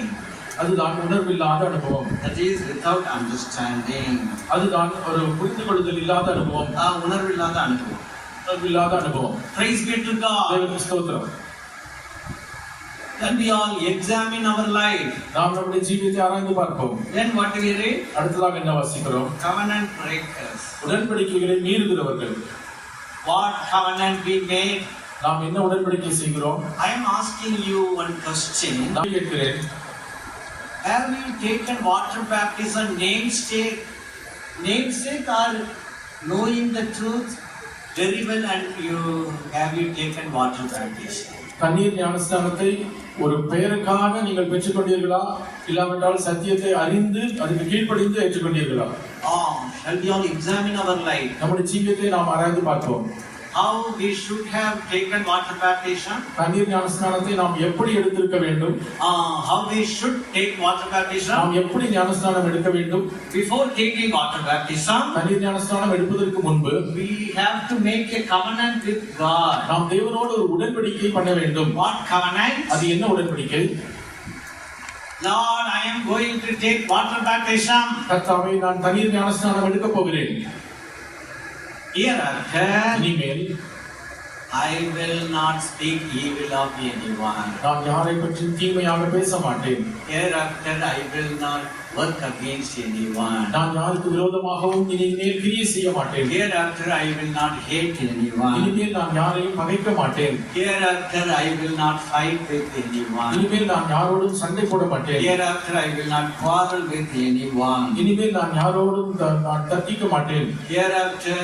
அதுதான் உணர்வில்லாத அனுபவம். That is without understanding. அதுதான் ஒரு புரிந்து கொள்ளுதல் இல்லாத அனுபவம். உணர்வில்லாத அனுபவம். உணர்வில்லாத அனுபவம். Praise be to God. தேவனுக்கு ஸ்தோத்திரம். Then we all examine our life. நாம் நம்முடைய ஜீவியத்தை ஆராய்ந்து பார்ப்போம். Then what do we read? அடுத்ததாக என்ன வாசிக்கிறோம்? Covenant breakers. உடன்படிக்கைகளை மீறுகிறவர்கள். What covenant we made? நாம் என்ன உடன்படிக்கை செய்கிறோம்? I am asking you one question. நான் கேட்கிறேன், have you taken water baptism namesake or knowing the truth very well, and have you taken water baptism? தண்ணீர் ஞானஸ்நானத்தை ஒரு பெயருக்காக நீங்கள் பெற்றுக்கொண்டீர்களா, இல்லாவிட்டால் சத்தியத்தை அறிந்து அதுக்கு கீழ்ப்படிந்து ஏற்றுக்கொண்டீர்களா? Shall we all examine our life? நம்முடைய ஜீவியத்தை நாம் ஆராய்ந்து பார்ப்போம். How we should have taken water baptism? தண்ணீர் ஞானஸ்நானத்தை நாம் எப்படி எடுத்திருக்க வேண்டும்? How we should take water baptism? நாம் எப்படி ஞானஸ்நானம் எடுக்க வேண்டும்? Before taking water baptism, தண்ணீர் ஞானஸ்நானம் எடுப்பதற்கு முன்பு we have to make a covenant with God. நாம் தேவனோடு ஒரு உடன்படிக்கை பண்ண வேண்டும். What covenant? அது என்ன உடன்படிக்கை? Lord, I am going to take water baptism. கர்த்தாவே, நான் தண்ணீர் ஞானஸ்நானம் எடுக்க போகிறேன். Hereafter, இனிமேல் I will not speak evil of anyone. நான் யாரை பற்றி தீமையாக பேச மாட்டேன். Hereafter, I will not work against anyone. நான் யாருக்கு விரோதமாகவும் இனிமேல் கிரியை செய்ய மாட்டேன். Hereafter, I will not hate anyone. இனிமேல் நான் யாரையும் பகைக்க மாட்டேன். Hereafter, I will not fight with anyone. இனிமேல் நான் யாரோடும் சண்டை போட மாட்டேன். Hereafter, I will not quarrel with anyone. இனிமேல் நான் யாரோடும் நான் தர்க்கிக்க மாட்டேன். Hereafter,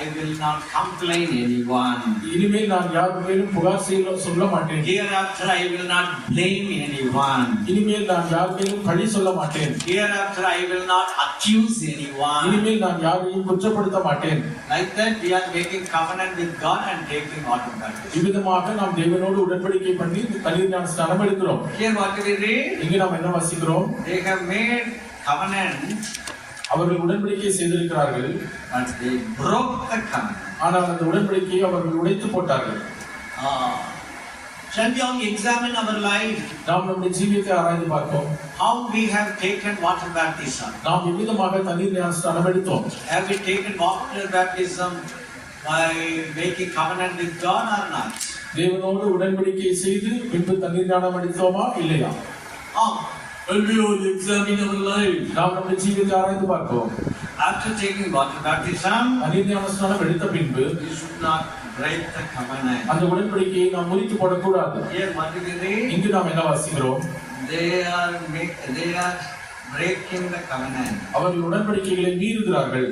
I will not complain anyone. இனிமேல் நான் யார் மேலும் புகார் சொல்ல மாட்டேன். Hereafter, I will not blame anyone. இனிமேல் நான் யார் மேலும் பழி சொல்ல மாட்டேன். Hereafter, I will not accuse anyone. இனிமேல் நான் யாரையும் குற்றப்படுத்த மாட்டேன். Like that, we are making covenant with God and taking water baptism. இவ்விதமாக நாம் தேவனோடு உடன்படிக்கை பண்ணி தண்ணீர் ஞானஸ்நானம் எடுக்கிறோம். Here, what do we read? இங்கே நாம் என்ன வாசிக்கிறோம்? They have made covenant, அவர்கள் உடன்படிக்கை செய்திருக்கிறார்கள், but they broke the covenant. ஆனால் அந்த உடன்படிக்கையை அவர்கள் உடைத்து போட்டார்கள். Shall we all examine our life? நாம் நம்முடைய ஜீவியத்தை ஆராய்ந்து பார்ப்போம். How we have taken water baptism? நாம் எவ்விதமாக தண்ணீர் ஞானஸ்நானம் எடுத்தோம்? Have we taken water baptism by making covenant with God or not? தேவனோடு உடன்படிக்கை செய்து பின்பு தண்ணீர் ஞானம் எடுத்தோமா இல்லையா? Shall we all examine our life? நாம் நம்முடைய ஜீவியத்தை ஆராய்ந்து பார்ப்போம். After taking water baptism, தண்ணீர் ஞானஸ்நானம் எடுத்த பின்பு we should not break the covenant. அந்த உடன்படிக்கையை நாம் முறித்து போடக்கூடாது. Here, what do we read? இங்கு நாம் என்ன வாசிக்கிறோம்? They are breaking the covenant. அவர்கள் உடன்படிக்கைகளை மீறுகிறார்கள்.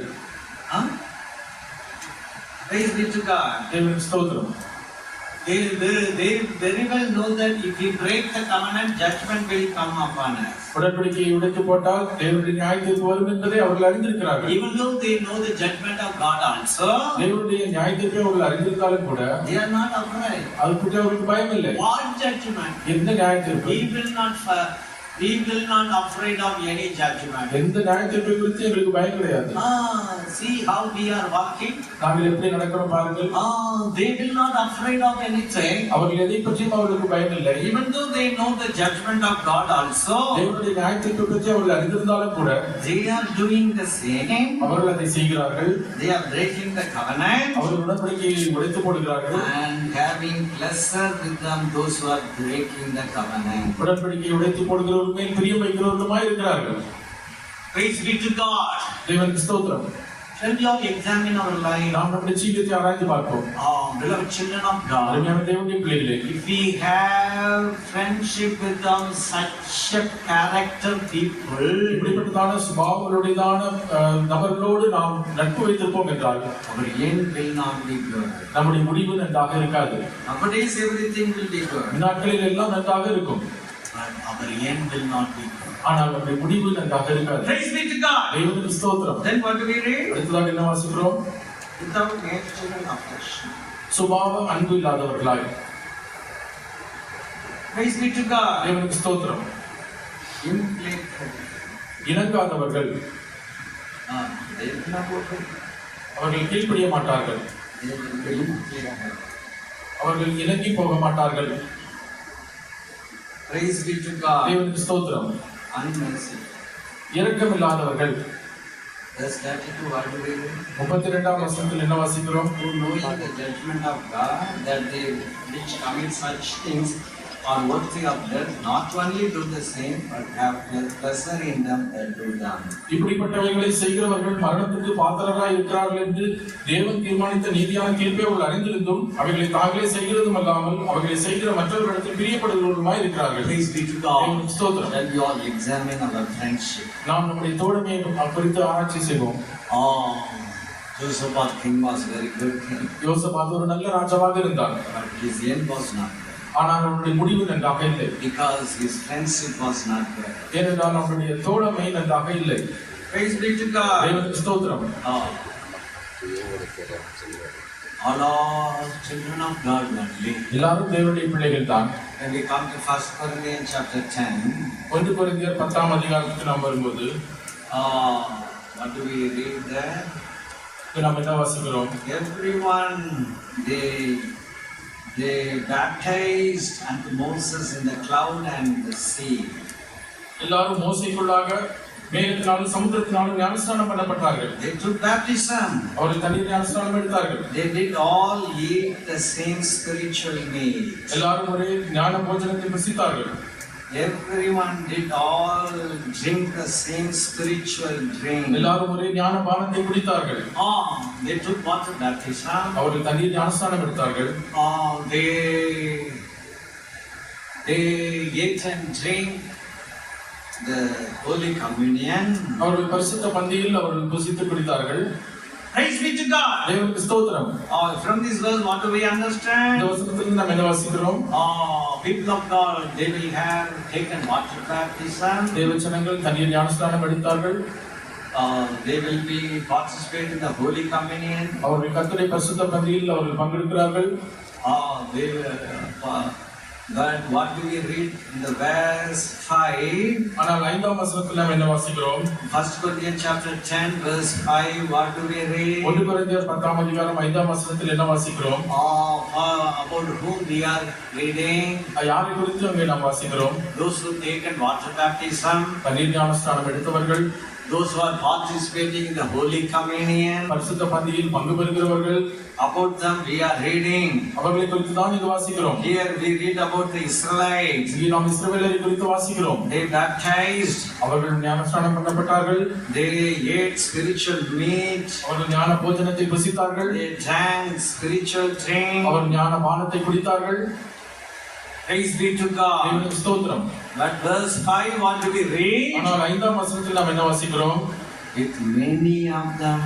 Praise be to God. தேவனுக்கு ஸ்தோத்திரம். They very well know that if we break the covenant, judgment will come upon us. உடன்படிக்கையை உடைத்து போட்டால் தேவனுடைய நியாயத்தீர்ப்பு வரும் என்பதை அவர்கள் அறிந்திருக்கிறார்கள். Even though they know the judgment of God also, தேவனுடைய நியாயத்தீர்ப்பை அவர்கள் அறிந்திருந்தாலும் கூட they are not afraid. அது பற்றி அவர்களுக்கு பயம் இல்லை. What judgment? எந்த நியாயத்தீர்ப்பு? We will not afraid of any judgment. எந்த நியாயத்தீர்ப்பை குறித்து எங்களுக்கு பயம் கிடையாது. See how we are walking. நாங்கள் எப்படி நடக்கிறோம் பாருங்கள். They will not afraid of anything. அவர்கள் எதை பற்றியும் அவர்களுக்கு பயம் இல்லை. Even though they know the judgment of God also, தேவனுடைய நியாயத்தீர்ப்பை பற்றி அவர்கள் அறிந்திருந்தாலும் கூட they are doing the same. அவர்கள் அதை செய்கிறார்கள். They are breaking the covenant. அவர்கள் உடன்படிக்கையை உடைத்து போடுகிறார்கள். And having pleasure with them those who are breaking the covenant. உடன்படிக்கையை உடைத்து போடுகிறவர்கள் மேல் பிரியம் வைக்கிறவர்களுமாய் இருக்கிறார்கள். Praise be to God. தேவனுக்கு ஸ்தோத்திரம். Shall we all examine our life? நாம் நம்முடைய ஜீவியத்தை ஆராய்ந்து பார்ப்போம். Beloved children of God, அருமையான தேவனுடைய பிள்ளைகளே, if we have friendship with them, such a character people, இப்படிப்பட்டதான சுபாவங்களுடையதான நபர்களோடு நாம் நட்பு வைத்திருப்போம் என்றால் our end will not be good. நம்முடைய முடிவு நன்றாக இருக்காது. Nowadays everything will be good, நாட்களில் எல்லாம் நன்றாக இருக்கும், but our end will not be good. ஆனால் நம்முடைய முடிவு நன்றாக இருக்காது. Praise be to God. தேவனுக்கு ஸ்தோத்திரம். Then what do we read? அடுத்ததாக என்ன வாசிக்கிறோம்? Without nature and affection. சுபாவ அன்பு இல்லாதவர்களாய். Praise be to God. தேவனுக்கு ஸ்தோத்திரம். Implacable. இணங்காதவர்கள். They will not obey. அவர்கள் கீழ்ப்படிய மாட்டார்கள். They will be implacable. அவர்கள் இணங்கி போக மாட்டார்கள். Praise be to God. தேவனுக்கு ஸ்தோத்திரம். Unmerciful. இரக்கமில்லாதவர்கள். Verse 32, what do we read? 32ஆம் வசனத்தில் என்ன வாசிக்கிறோம்? Who knowing the judgment of God, that they which commit such things are worthy of death, not only do the same, but have pleasure in them that do them. இப்படிப்பட்டவைகளை செய்கிறவர்கள் மரணத்துக்கு பாத்திரராய் இருக்கிறார்கள் என்று தேவன் தீர்மானித்த நீதியான தீர்ப்பை அவர்கள் அறிந்திருந்தும் அவைகளை தாங்களே செய்கிறதும் அல்லாமல் அவைகளை செய்கிற மற்றவர்களிடத்தில் பிரியப்படுகிறவர்களுமாய் இருக்கிறார்கள். Praise be to God. ஸ்தோத்திரம். Shall we all examine our friendship? நாம் நம்முடைய தோழமையை குறித்து ஆராய்ச்சி செய்வோம். Josaphat king was very good king, யோசபாத் ஒரு நல்ல ராஜாவாக இருந்தார். but his end was not good. ஆனால் அவனுடைய முடிவு நன்றாக இல்லை. because his friendship was not there. ஏனென்றால் அவனுடைய தோழமை நன்றாக இல்லை. Praise be to God. தேவனுக்கு ஸ்தோத்திரம். All are children of God only. எல்லாரும் தேவனுடைய பிள்ளைகள் தான். When we come to 1 Corinthians chapter 10, 1 கொரிந்தியர் 10ஆம் அதிகாரத்துக்கு நாம் வரும்போது what do we read there? நாம் என்ன வாசிக்கிறோம்? Everyone they baptized unto Moses in the cloud and the sea. எல்லாரும் மோசேக்குள்ளாக மேகத்தினாலும் சமுத்திரத்தினாலும் ஞானஸ்நானம் பண்ணப்பட்டார்கள். They took baptism. அவர்கள் தண்ணீர் ஞானஸ்நானம் எடுத்தார்கள். They did all eat the same spiritual meat. எல்லாரும் ஒரே ஞான போஜனத்தை புசித்தார்கள். Everyone did all drink the same spiritual drink. எல்லாரும் ஒரே ஞான பானத்தை குடித்தார்கள். They took water baptism. அவர்கள் தண்ணீர் ஞானஸ்நானம் எடுத்தார்கள். They ate and drank the Holy Communion. அவர்கள் பரிசுத்த பந்தியில் அவர்கள் புசித்து குடித்தார்கள். Praise be to God. தேவனுக்கு ஸ்தோத்திரம். From this verse what do we understand? இந்த வசனத்தில் நாம் என்ன வாசிக்கிறோம்? People of God, they will have taken water baptism. தேவஜனங்கள் தண்ணீர் ஞானஸ்நானம் எடுத்தார்கள். They will be participate in the Holy Communion. அவர்கள் கர்த்தருடைய பரிசுத்த பந்தியில் அவர்கள் பங்கெடுக்கிறார்கள். They will but what do we read in the verse 5? ஆனால் 5ஆம் வசனத்தில் நாம் என்ன வாசிக்கிறோம்? 1 Corinthians chapter 10 verse 5, what do we read? 1 கொரிந்தியர் 10ஆம் அதிகாரம் 5ஆம் வசனத்தில் என்ன வாசிக்கிறோம்? About whom we are reading? யாரை குறித்து அங்கே நாம் வாசிக்கிறோம்? Those who taken water baptism, தண்ணீர் ஞானஸ்நானம் எடுத்தவர்கள், those who are participating in the Holy Communion, பரிசுத்த பந்தியில் பங்கு பெறுகிறவர்கள், about them we are reading. அவர்களை குறித்து தான் இங்கு வாசிக்கிறோம். Here we read about the Israelites. இங்கே நாம் இஸ்ரவேலரை குறித்து வாசிக்கிறோம். They baptized. அவர்கள் ஞானஸ்நானம் பண்ணப்பட்டார்கள். They ate spiritual meat. அவர்கள் ஞான போஜனத்தை புசித்தார்கள். They drank spiritual drink. அவர்கள் ஞான பானத்தை குடித்தார்கள். Praise be to God. தேவனுக்கு ஸ்தோத்திரம். But verse 5 what do we read? ஆனால் 5ஆம் வசனத்தில் நாம் என்ன வாசிக்கிறோம்? With many of them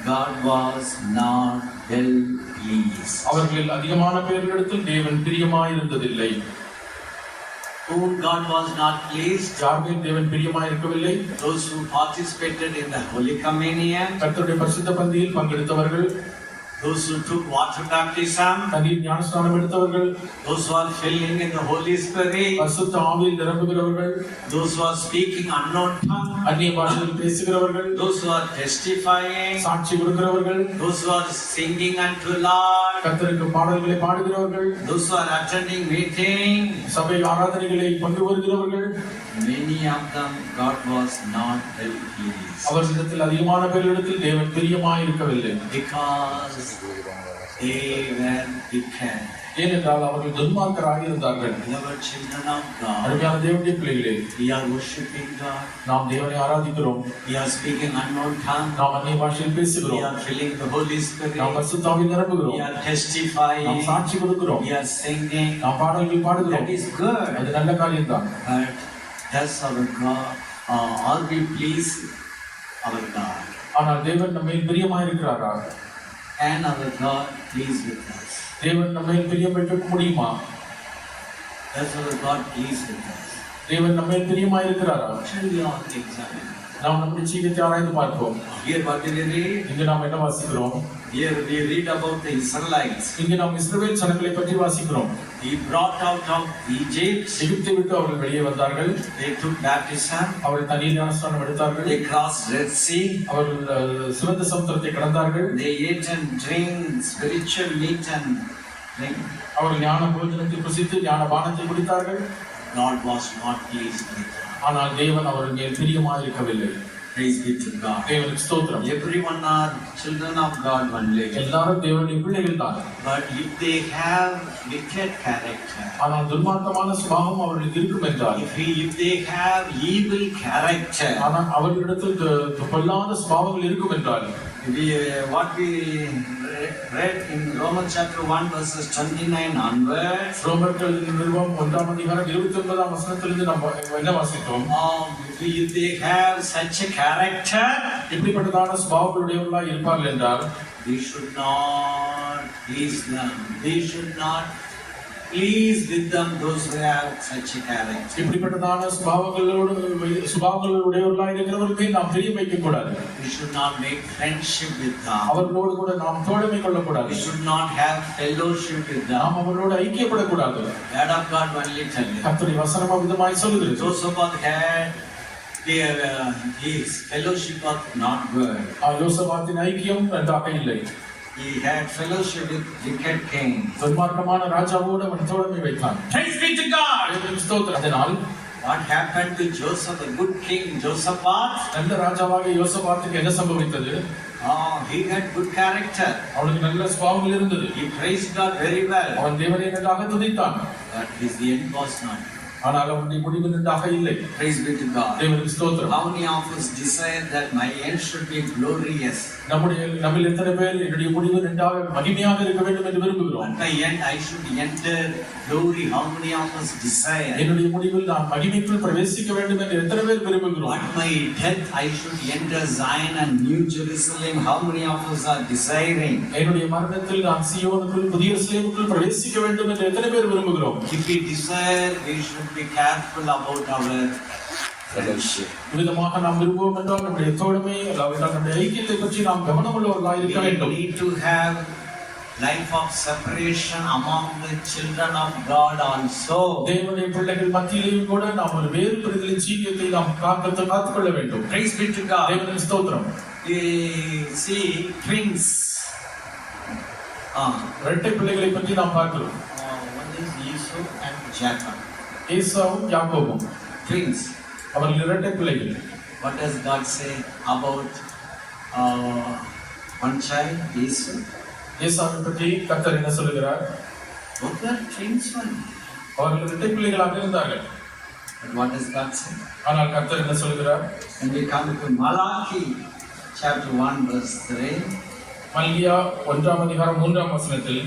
God was not well pleased. அவர்களில் அதிகமான பேர்களிடத்தில் தேவன் பிரியமாயிருந்ததில்லை. Whom God was not pleased? யார்மேல் தேவன் பிரியமாயிருக்கவில்லை? Those who participated in the Holy Communion. கர்த்தருடைய பரிசுத்த பந்தியில் பங்கெடுத்தவர்கள், those who took water baptism, தண்ணீர் ஞானஸ்நானம் எடுத்தவர்கள், those who are filling in the Holy Spirit, பரிசுத்த ஆவியில் நிரம்புகிறவர்கள், those who are speaking unknown tongue, அந்நிய பாஷையில் பேசுகிறவர்கள், those who are testifying, சாட்சி கொடுக்கிறவர்கள், those who are singing unto Lord, கர்த்தருக்கு பாடல்களை பாடுகிறவர்கள், those who are attending meeting, சபை ஆராதனைகளை பங்கு வருகிறவர்கள், many of them God was not well pleased. அவர்களிடத்தில் அதிகமான பேர்களிடத்தில் தேவன் பிரியமாயிருக்கவில்லை. Because they were wicked. ஏனென்றால் அவர்கள் துன்மார்க்கராக இருந்தார்கள். Beloved children of God, அருமையான தேவனுடைய பிள்ளைகளே, we are worshiping God. நாம் தேவனை ஆராதிக்கிறோம். We are speaking unknown tongue. நாம் அந்நிய பாஷையில் We பேசுகிறோம். are filling the Holy Spirit. நாம் பரிசுத்த ஆவியில் நிரம்புகிறோம். We are testifying. நாம் சாட்சி கொடுக்கிறோம். We are singing. நாம் பாடல்கள் பாடுகிறோம். That is good. அது நல்ல காரியம்தான். But does our God, are we please our God? ஆனால் தேவன் நம்மை பிரியமாயிருக்கிறாரா? And our God pleased with us? தேவன் நம்மை பிரியம் வைக்க முடியுமா? Does our God pleased with us? தேவன் நம்மை பிரியமாயிருக்கிறாரா? Shall we all examine? நாம் நம்முடைய ஜீவியத்தை ஆராய்ந்து பார்ப்போம். Here what do we read? இங்கு நாம் என்ன வாசிக்கிறோம்? Here we read about the Israelites. இங்கு நாம் இஸ்ரவேல் ஜனங்களை பற்றி வாசிக்கிறோம். He brought out of Egypt. எகிப்தை விட்டு அவர்கள் வெளியே வந்தார்கள். They took baptism. அவர்கள் தண்ணீர் ஞானஸ்நானம் எடுத்தார்கள். They crossed Red Sea. அவர்கள் சிவந்த சமுத்திரத்தை கடந்தார்கள். They ate and drank spiritual meat and drink. அவர்கள் ஞான போஜனத்தை புசித்து ஞான பானத்தை குடித்தார்கள். God was not pleased with them. ஆனால் தேவன் அவர்கள் மேல் பிரியமாயிருக்கவில்லை. Praise be to God. தேவனுக்கு ஸ்தோத்திரம். Everyone are children of God only. எல்லாரும் தேவனுடைய பிள்ளைகள் தான். But if they have wicked character, ஆனால் துன்மார்க்கமான சுபாவம் அவர்களுக்கு இருக்கும் என்றால், if they have evil character, ஆனால் அவர்களிடத்தில் பொல்லாத சுபாவங்கள் இருக்கும் என்றால், what we read in Romans chapter 1 verses 29 onwards, ரோமர்கள் நிருபம் 1ஆம் அதிகாரம் 29ஆம் வசனத்திலிருந்து நாம் என்ன வாசித்தோம்? if they have such a character, இப்படிப்பட்டதான சுபாவங்களுடையவர்களாக இருப்பார்கள் என்றால், we should not please them. We should not pleased with them, those who have such a character. இப்படிப்பட்டதான சுபாவங்களுடையவர்களாக இருக்கிறவர்கள் நாம் பிரியம் வைக்க கூடாது. We should not make friendship with them. அவர்களோடு கூட நாம் தோழமை கொள்ளக்கூடாது. We should not have fellowship with them. நாம் அவர்களோடு ஐக்கியப்படக்கூடாது. Word of God only tell you. கர்த்தருடைய வசனம் விதமாய் சொல்லுகிறது. Josaphat had his fellowship was not good. யோசபாத்தின் ஐக்கியம் நன்றாக இல்லை. He had fellowship with wicked king. துன்மார்க்கமான ராஜாவோடு அவன் தோழமை வைத்தான். Praise be to God. அதனால் what happened to Joseph, the good king Josaphat? நல்ல ராஜாவாக யோசபாத்துக்கு என்ன சம்பவித்தது? He had good character. அவனுக்கு நல்ல சுபாவங்கள் இருந்தது. He praised God very well. அவன் தேவனை நன்றாக துதித்தான். But his end was not. ஆனால் அவனுடைய முடிவு நன்றாக இல்லை. Praise be to God. தேவனுக்கு ஸ்தோத்திரம். How many of us desire that my end should be glorious? நம்மில் எத்தனை பேர் என்னுடைய முடிவு நன்றாக மகிமையாக இருக்க வேண்டும் என்று விரும்புகிறோம்? At my end I should enter glory. How many of us desire? என்னுடைய முடிவில் நான் மகிமைக்குள் பிரவேசிக்க வேண்டும் என்று எத்தனை பேர் விரும்புகிறோம்? At my death I should enter Zion and New Jerusalem. How many of us are desiring? என்னுடைய மரணத்தில் நான் சீயோனுக்குள் புதிய எருசலேமுக்குள் பிரவேசிக்க வேண்டும் என்று எத்தனை பேர் விரும்புகிறோம்? If we desire, we should be careful about our fellowship. விதமாக நாம் விரும்புவோம் என்றால் நம்முடைய தோழமை அதாவது நம்முடைய ஐக்கியத்தை பற்றி நாம் கவனமுள்ளவர்களாக இருக்க வேண்டும். We need to have life of separation among the children of God also. தேவனுடைய பிள்ளைகள் மத்தியிலேயும் கூட நாம் ஒரு வேறு பிரிதலின் ஜீவியத்தை நாம் காத்துக்கொள்ள வேண்டும். Praise be to God. தேவனுக்கு ஸ்தோத்திரம். We see twins. இரட்டை பிள்ளைகளை பற்றி நாம் பார்க்கிறோம். One is Esau and Jacob. ஏசாவும் யாக்கோபும் Twins. அவர்கள் இரட்டை பிள்ளைகள். What does God say about one child, Esau? ஏசாவை பற்றி கர்த்தர் என்ன சொல்லுகிறார்? Both are twins one. அவர்கள் இரட்டை பிள்ளைகளாக இருந்தார்கள். But what does God say? ஆனால் கர்த்தர் என்ன சொல்லுகிறார்? When we come to Malachi chapter 1 verse 3. மல்கியா 1ஆம் அதிகாரம் 3ஆம் வசனத்தில்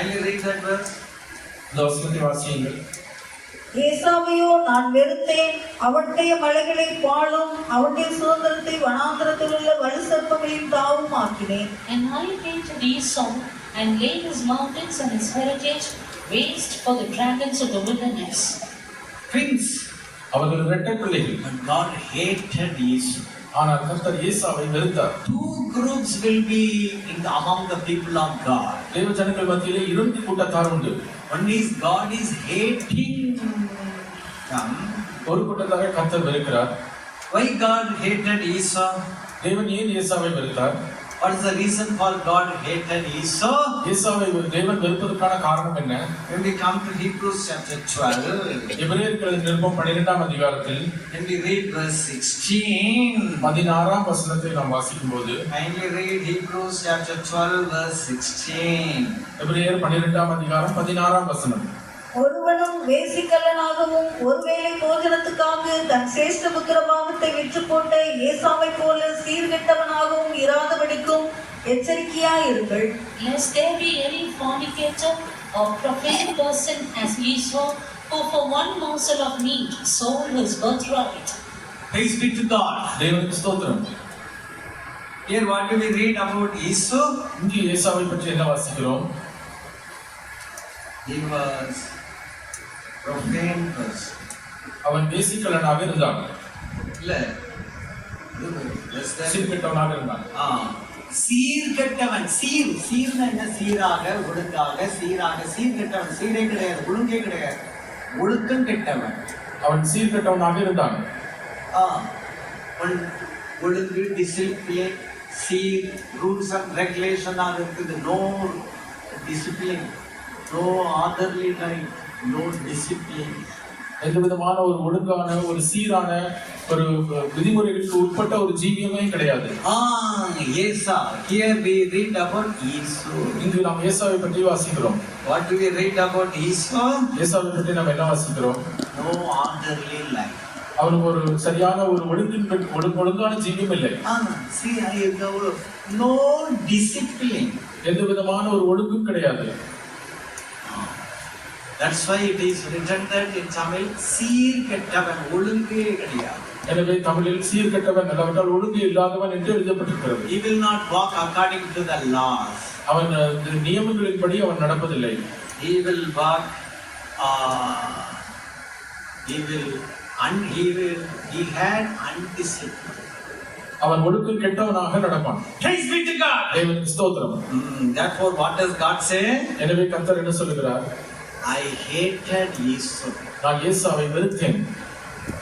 I will read that verse. இந்த வசனத்தை வாசியுங்கள். ஏசாவையோ நான் வெறுத்தேன், அவனுடைய மலைகளை பாழும், அவனுடைய சுதந்திரத்தை வனாந்தரத்தில் உள்ள வலு சர்ப்பங்களின் தாவும் ஆக்கினேன். And I hated Esau and laid his mountains and his heritage waste for the dragons of the wilderness. Twins. அவர்கள் இரட்டை பிள்ளைகள். But God hated Esau. ஆனால் கர்த்தர் ஏசாவை வெறுத்தார். Two groups will be among the people of God. தேவ ஜனங்கள் மத்தியிலே இரண்டு கூட்டத்தார் உண்டு. One is God is hating them. ஒரு கூட்டத்தாரை கர்த்தர் வெறுக்கிறார். Why God hated Esau? தேவன் ஏன் ஏசாவை வெறுத்தார்? What is the reason for God hated Esau? ஏசாவை தேவன் வெறுப்பதற்கான காரணம் என்ன? When we come to Hebrews chapter 12, எபிரேயர் நிருபம் 12ஆம் அதிகாரத்தில் when we read verse 16, 16ஆம் வசனத்தை நாம் வாசிக்கும்போது, kindly read Hebrews chapter 12 verse 16. எபிரேயர் 12ஆம் அதிகாரம் 16ஆம் வசனம். ஒருவனும் வேசிக்கல்லனாகவும் ஒருவேளை போஜனத்துக்காக தன் சிரேஷ்ட புத்திரபாகத்தை விற்று போட்ட ஏசாவை போல சீர்கெட்டவனாகவும் இராதபடிக்கும் எச்சரிக்கையாயிருங்கள். Lest there be any fornicator or profane person as Esau, who for one morsel of meat sold his birthright. Praise be to God. தேவனுக்கு ஸ்தோத்திரம். Here what do we read about Esau? இங்கே ஏசாவை பற்றி என்ன வாசிக்கிறோம்? He was profane person. அவன் வேசிக்கல்லனாக இருந்தான். இல்ல சீர்கெட்டவனாக இருந்தான். சீர்கெட்டவன். சீர்னா என்ன? சீராக ஒழுங்காக சீர்கெட்டவன். சீரே கிடையாது, ஒழுங்கே கிடையாது, ஒழுக்கம் கெட்டவன். அவன் சீர்கெட்டவனாக இருந்தான். ஒழுங்கு, டிசிப்ளின், சீர், ரூல்ஸ் அண்ட் ரெகுலேஷன் இருக்குது. No discipline, no orderly life, no discipline. எந்த விதமான ஒரு ஒழுங்கான ஒரு சீரான ஒரு விதிமுறைகளுக்கு உட்பட்ட ஒரு ஜீவியமே கிடையாது. Esau. Here we read about Esau. இங்கு நாம் ஏசாவை பற்றி வாசிக்கிறோம். What do we read about Esau? ஏசாவை பற்றி நாம் என்ன வாசிக்கிறோம்? No orderly life. அவனுக்கு ஒரு சரியான ஒரு ஒழுங்கான ஜீவியம் இல்லை. No discipline. எந்த விதமான ஒரு ஒழுங்கும் கிடையாது. That's why it is written that in Tamil, சீர்கெட்டவன், ஒழுங்கே கிடையாது. எனவே தமிழில் சீர்கெட்டவன் அல்லாவிட்டால் ஒழுங்கு இல்லாதவன் என்று எழுதப்பட்டிருக்கிறது. He will not walk according to the laws. அவன் நியமங்களின்படி அவன் நடப்பதில்லை. He will walk he had undiscipline. அவன் ஒழுக்கு கெட்டவனாக நடப்பான். Praise be to God. தேவனுக்கு ஸ்தோத்திரம். Therefore, what does God say? எனவே கர்த்தர் என்ன சொல்கிறார்? I hated Esau. நான் ஏசாவை வெறுத்தேன்.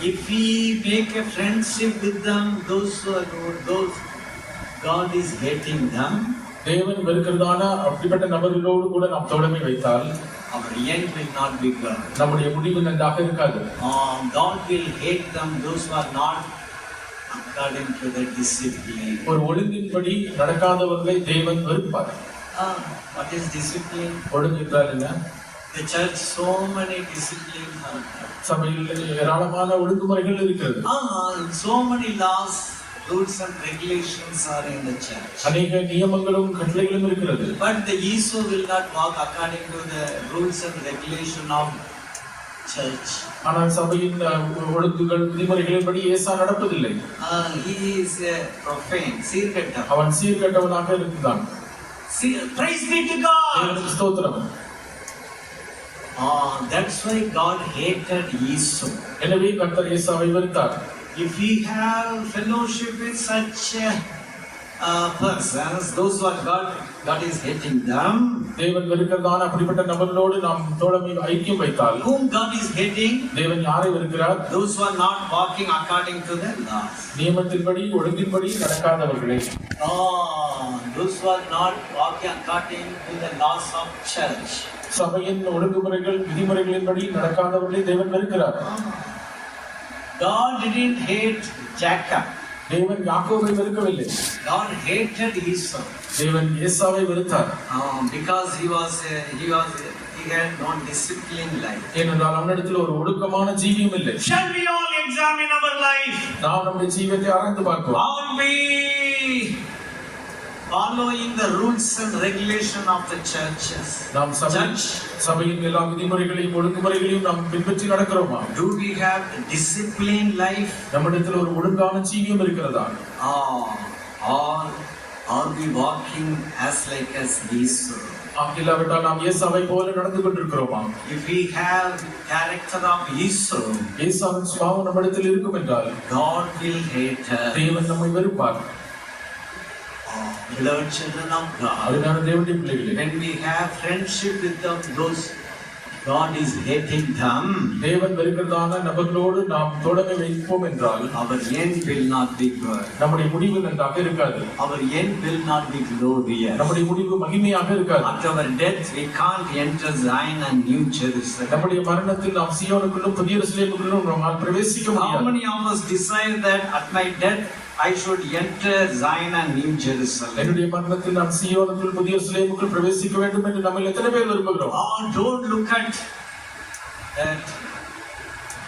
If we make a friendship with them, those God is hating them. தேவன் வெறுக்கிறதான அப்படிப்பட்ட நபர்களோடு கூட நாம் தோழமை வைத்தால் our end will not be good. நம்முடைய முடிவு நன்றாக இருக்காது. God will hate them, those who are not according to the discipline. ஒரு ஒழுங்கின்படி நடக்காதவர்களை தேவன் வெறுப்பார். What is discipline? ஒழுங்கு என்றால் என்ன? The church, so many disciplines are there. சபையில் ஏராளமான ஒழுங்குமுறைகள் இருக்கிறது. So many laws, rules and regulations are in the church. அநேக நியமங்களும் கட்டளைகளும் இருக்கிறது. But the Esau will not walk according to the rules and regulation of church. ஆனால் சபையின் ஒழுங்குகள் விதிமுறைகளின்படி ஏசா நடப்பதில்லை. He is a profane, சீர்கெட்டவன். அவன் சீர்கெட்டவனாக இருந்தான். Praise be to God. தேவனுக்கு ஸ்தோத்திரம். That's why God hated Esau. எனவே கர்த்தர் ஏசாவை வெறுத்தார். If we have fellowship with such persons, those who are God is hating them. தேவன் வெறுக்கிறதான அப்படிப்பட்ட நபர்களோடு நாம் தோழமை ஐக்கியம் வைத்தால் Whom God is hating? தேவன் யாரை வெறுக்கிறார்? Those who are not walking according to the laws. நியமத்தின்படி ஒழுங்கின்படி நடக்காதவர்களே. Those who are not walking according to the laws of church. சபையின் ஒழுங்குமுறைகள் விதிமுறைகளின்படி நடக்காதவர்களே தேவன் வெறுக்கிறார். God didn't hate Jacob. தேவன் யாக்கோபை வெறுக்கவில்லை. God hated Esau. தேவன் ஏசாவை வெறுத்தார். Because he had no disciplined life. ஏனென்றால் அவனிடத்தில் ஒரு ஒழுக்கமான ஜீவியம் இல்லை. Shall we all examine our life? நாம் நம்முடைய ஜீவியத்தை ஆராய்ந்து பார்ப்போம். Are we following the rules and regulation of the churches? நாம் சபையின் எல்லா விதிமுறைகளையும் ஒழுங்குமுறைகளையும் நாம் பின்பற்றி நடக்கிறோமா? Do we have a disciplined life? நம்மிடத்தில் ஒரு ஒழுங்கான ஜீவியம் இருக்கிறதா? Or are we walking as Esau? இல்லாவிட்டால் நாம் ஏசாவை போல நடந்து கொண்டிருக்கிறோமா? If we have character of Esau, ஏசாவின் சுபாவம் நம்மிடத்தில் இருக்கும் என்றால் God will hate us. தேவன் நம்மை வெறுப்பார். Beloved children of God, அதனால தேவனுடைய பிள்ளைகளே, when we have friendship with them, those God is hating them, தேவன் வெறுக்கிறதான நபர்களோடு நாம் தோழமை வைப்போம் என்றால் our end will not be good. நம்முடைய முடிவு நன்றாக இருக்காது. Our end will not be glorious. நம்முடைய முடிவு மகிமையாக இருக்காது. After our death, we can't enter Zion and New Jerusalem. நம்முடைய மரணத்தில் நாம் சீயோனுக்குள்ளும் புதிய எருசலேமுக்குள்ளும் நாம் பிரவேசிக்க How முடியாது. many of us desire that at my death I should enter Zion and New Jerusalem? என்னுடைய மரணத்தில் நான் சீயோனுக்குள் புதிய எருசலேமுக்குள் பிரவேசிக்க வேண்டும் என்று நம்ம எத்தனை பேர் விரும்புகிறோம்? Don't look at that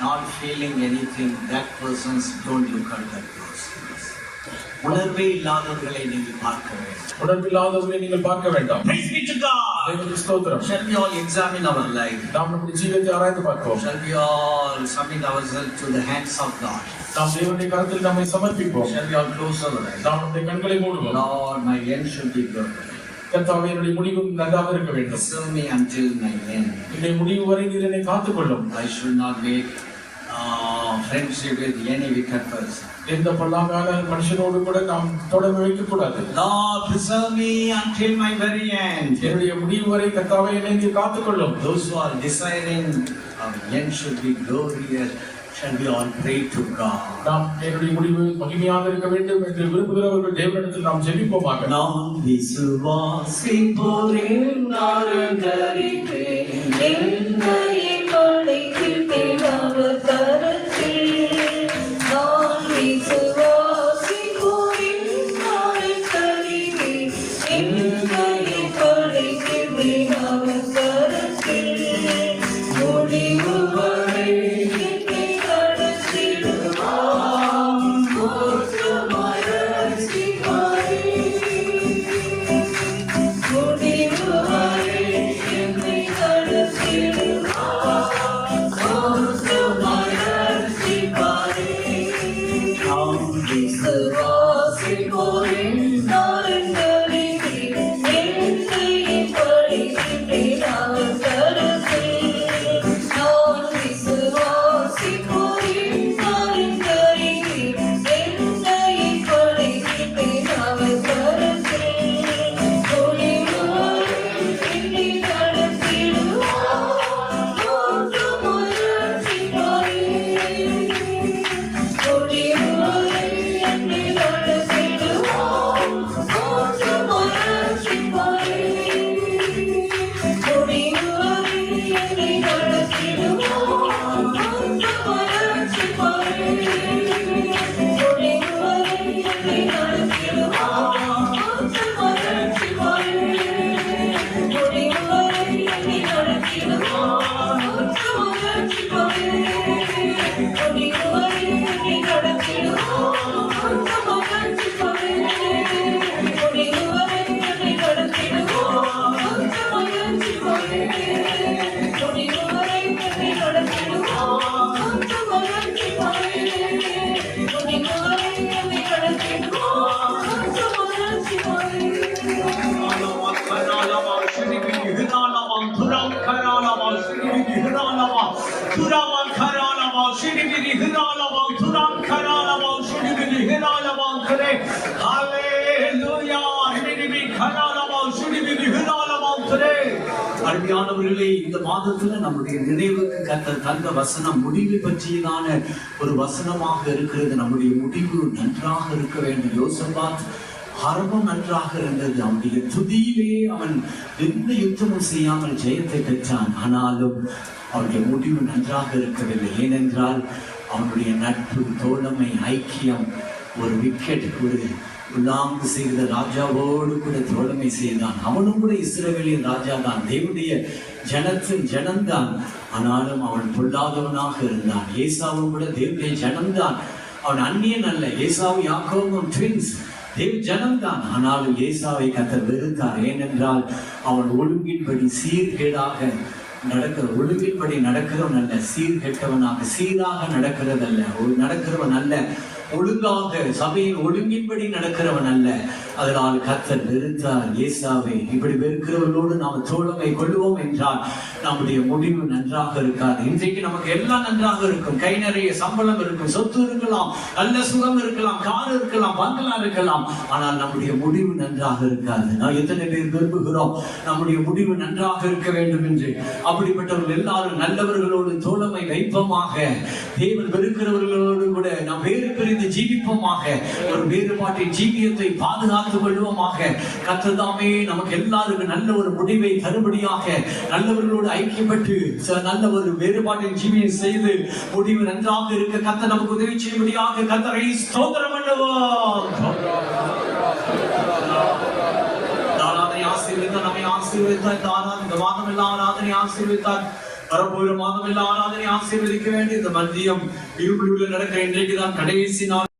not feeling anything. That persons, don't look at that persons. உணர்வே இல்லாதவர்களை நீங்கள் பார்க்க வேண்டும். உணர்வில்லாதவர்களை நீங்கள் பார்க்க வேண்டாம். Praise be to God. தேவனுக்கு ஸ்தோத்திரம். Shall we all examine our life? நாம் நம்முடைய ஜீவியத்தை ஆராய்ந்து பார்ப்போம். Shall we all submit ourselves to the hands of God? நாம் தேவனுடைய கரத்தில் நம்மை சமர்ப்பிப்போம். Shall we all close our eyes? நாம் நம்முடைய கண்களை மூடுவோம். Lord, my end should be good. கர்த்தாவே, என்னுடைய முடிவு நன்றாக இருக்க வேண்டும். Preserve me until my end. என்னுடைய முடிவு வரை நீர் என்னை காத்துக்கொள்ளும். I should not make friendship with any wicked person. எந்த பொல்லாங்கான மனுஷனோடு கூட நாம் தொடர்பு வைக்க கூடாது. Lord, preserve me until my very end. என்னுடைய முடிவு வரை கர்த்தாவே என்னை நீர் காத்துக்கொள்ளும். Those who are desiring our end should be glorious, shall we all pray to God. நாம் என்னுடைய முடிவு மகிமையாக இருக்க வேண்டும் என்று விரும்புகிறவர்கள் தேவனிடத்தில் நாம் ஜெபிப்போமாக. நாம் விசுவாசிப்போரின் நாரங்கரிப்பே என்னை படைத்திட்டேன் அவர் கரத்தில். நான் விசுவாசிப்போரின் நாரங்கரிப்பேன் என்னை படைத்திட்டேன் அவர் கரத்தில். முடிவு வரை என்னை நடத்திடுவார். மோட்சமாய் ரட்சிப்பாரே. முடிவு வரை என்னை நடத்திடுவார். மோட்சமாய் ரட்சிப்பாரே. நாம் விசுவாசிப்போரின் நாரங்கரிப்பேன் என்னை படைத்திட்டேன் அவர் கரத்தில். என்னை நடத்திடுவார் மகிழ்ச்சி வரை முடிவு வரை என்னை நடத்திடுவார் மகிழ்ச்சி வரை முடிவு வரை என்னை நடத்திடுவார் மகிழ்ச்சி வரை முடிவு வரை என்னை நடத்திடுவார் மகிழ்ச்சி வரை முடிவு வரை என்னை நடத்திடுவார் மகிழ்ச்சி வரை முடிவு வரை என்னை நடத்திடுவார் மகிழ்ச்சி வரை அருமையானவர்களே, இந்த மாதத்துல நம்முடைய நினைவுக்கு கர்த்தர் தந்த வசனம் முடிவை பற்றியதான ஒரு வசனமாக இருக்கிறது. நம்முடைய முடிவு நன்றாக இருக்க வேண்டும். யோசபாத் ஆரம்பம் நன்றாக இருந்தது. அவனுடைய துதியிலே அவன் எந்த யுத்தமும் செய்யாமல் ஜெயத்தை பெற்றான். ஆனாலும் அவனுடைய முடிவு நன்றாக இருக்கவில்லை. ஏனென்றால் அவனுடைய நட்பு, தோழமை, ஐக்கியம், ஒரு விக்கெட், ஒரு உள்ளாங்கு செய்த ராஜாவோடு கூட தோழமை செய்தான். அவனும் கூட இஸ்ரவேலின் ராஜா தான், தேவனுடைய ஜனத்தின் ஜனம்தான். ஆனாலும் அவன் பொல்லாதவனாக இருந்தான். ஏசாவும் கூட தேவனுடைய ஜனம்தான், அவன் அந்நியன் அல்ல. ஏசாவு யாக்கோபும் ட்வின்ஸ், தேவ ஜனம்தான். ஆனாலும் ஏசாவை கர்த்தர் வெறுத்தார். ஏனென்றால் அவன் ஒழுங்கின்படி சீர்கேடாக ஒழுங்கின்படி நடக்கிறவன் அல்ல, சீர்கெட்டவனாக சீராக நடக்கிறவன் அல்ல, ஒழுங்காக சபையின் ஒழுங்கின்படி நடக்கிறவன் அல்ல. அதனால் கர்த்தர் வெறுத்தார் ஏசாவை. இப்படி வெறுக்கிறவர்களோடு நாம் தோழமை கொள்வோம் என்றால் நம்முடைய முடிவு நன்றாக இருக்காது. இன்றைக்கு நமக்கு எல்லாம் நன்றாக இருக்கும். கை நிறைய சம்பளம் இருக்கும், சொத்து இருக்கலாம், நல்ல சுகம் இருக்கலாம், கார் இருக்கலாம், பங்களா இருக்கலாம். ஆனால் நம்முடைய முடிவு நன்றாக இருக்காது. நான் எத்தனை பேர் விரும்புகிறோம் நம்முடைய முடிவு நன்றாக இருக்க வேண்டும் என்று? அப்படிப்பட்டவர்கள் எல்லாரும் நல்லவர்களோடு தோழமை வைப்போமாக. தேவன் வெறுக்கிறவர்களோடு கூட நாம் வேறு பிரிந்து ஜீவிப்போமாக. ஒரு வேறுபாட்டின் ஜீவியத்தை பாதுகாத்துக் கொள்வோமாக. கர்த்தர் தாமே நமக்கு எல்லாருக்கும் நல்ல ஒரு முடிவை தரும்படியாக நல்லவர்களோடு ஐக்கியப்பட்டு நல்ல ஒரு வேறுபாட்டின் ஜீவியம் செய்து முடிவு நன்றாக இருக்க கர்த்தர் நமக்கு உதவி செய்யும்படியாக கர்த்தரை ஸ்தோத்திரம் பண்ணுவோம். ஆசீர்வதித்தார், நம்மை ஆசீர்வதித்தார். இந்த மாதம் எல்லாம் ஆராதனை ஆசீர்வதித்தார். வரப்போகிற மாதம் எல்லாம் ஆராதனை ஆசீர்வதிக்க வேண்டிய இந்த மதியம் இருபுள்ள நடக்கிற இன்றைக்கு தான் கடைசி நாள்.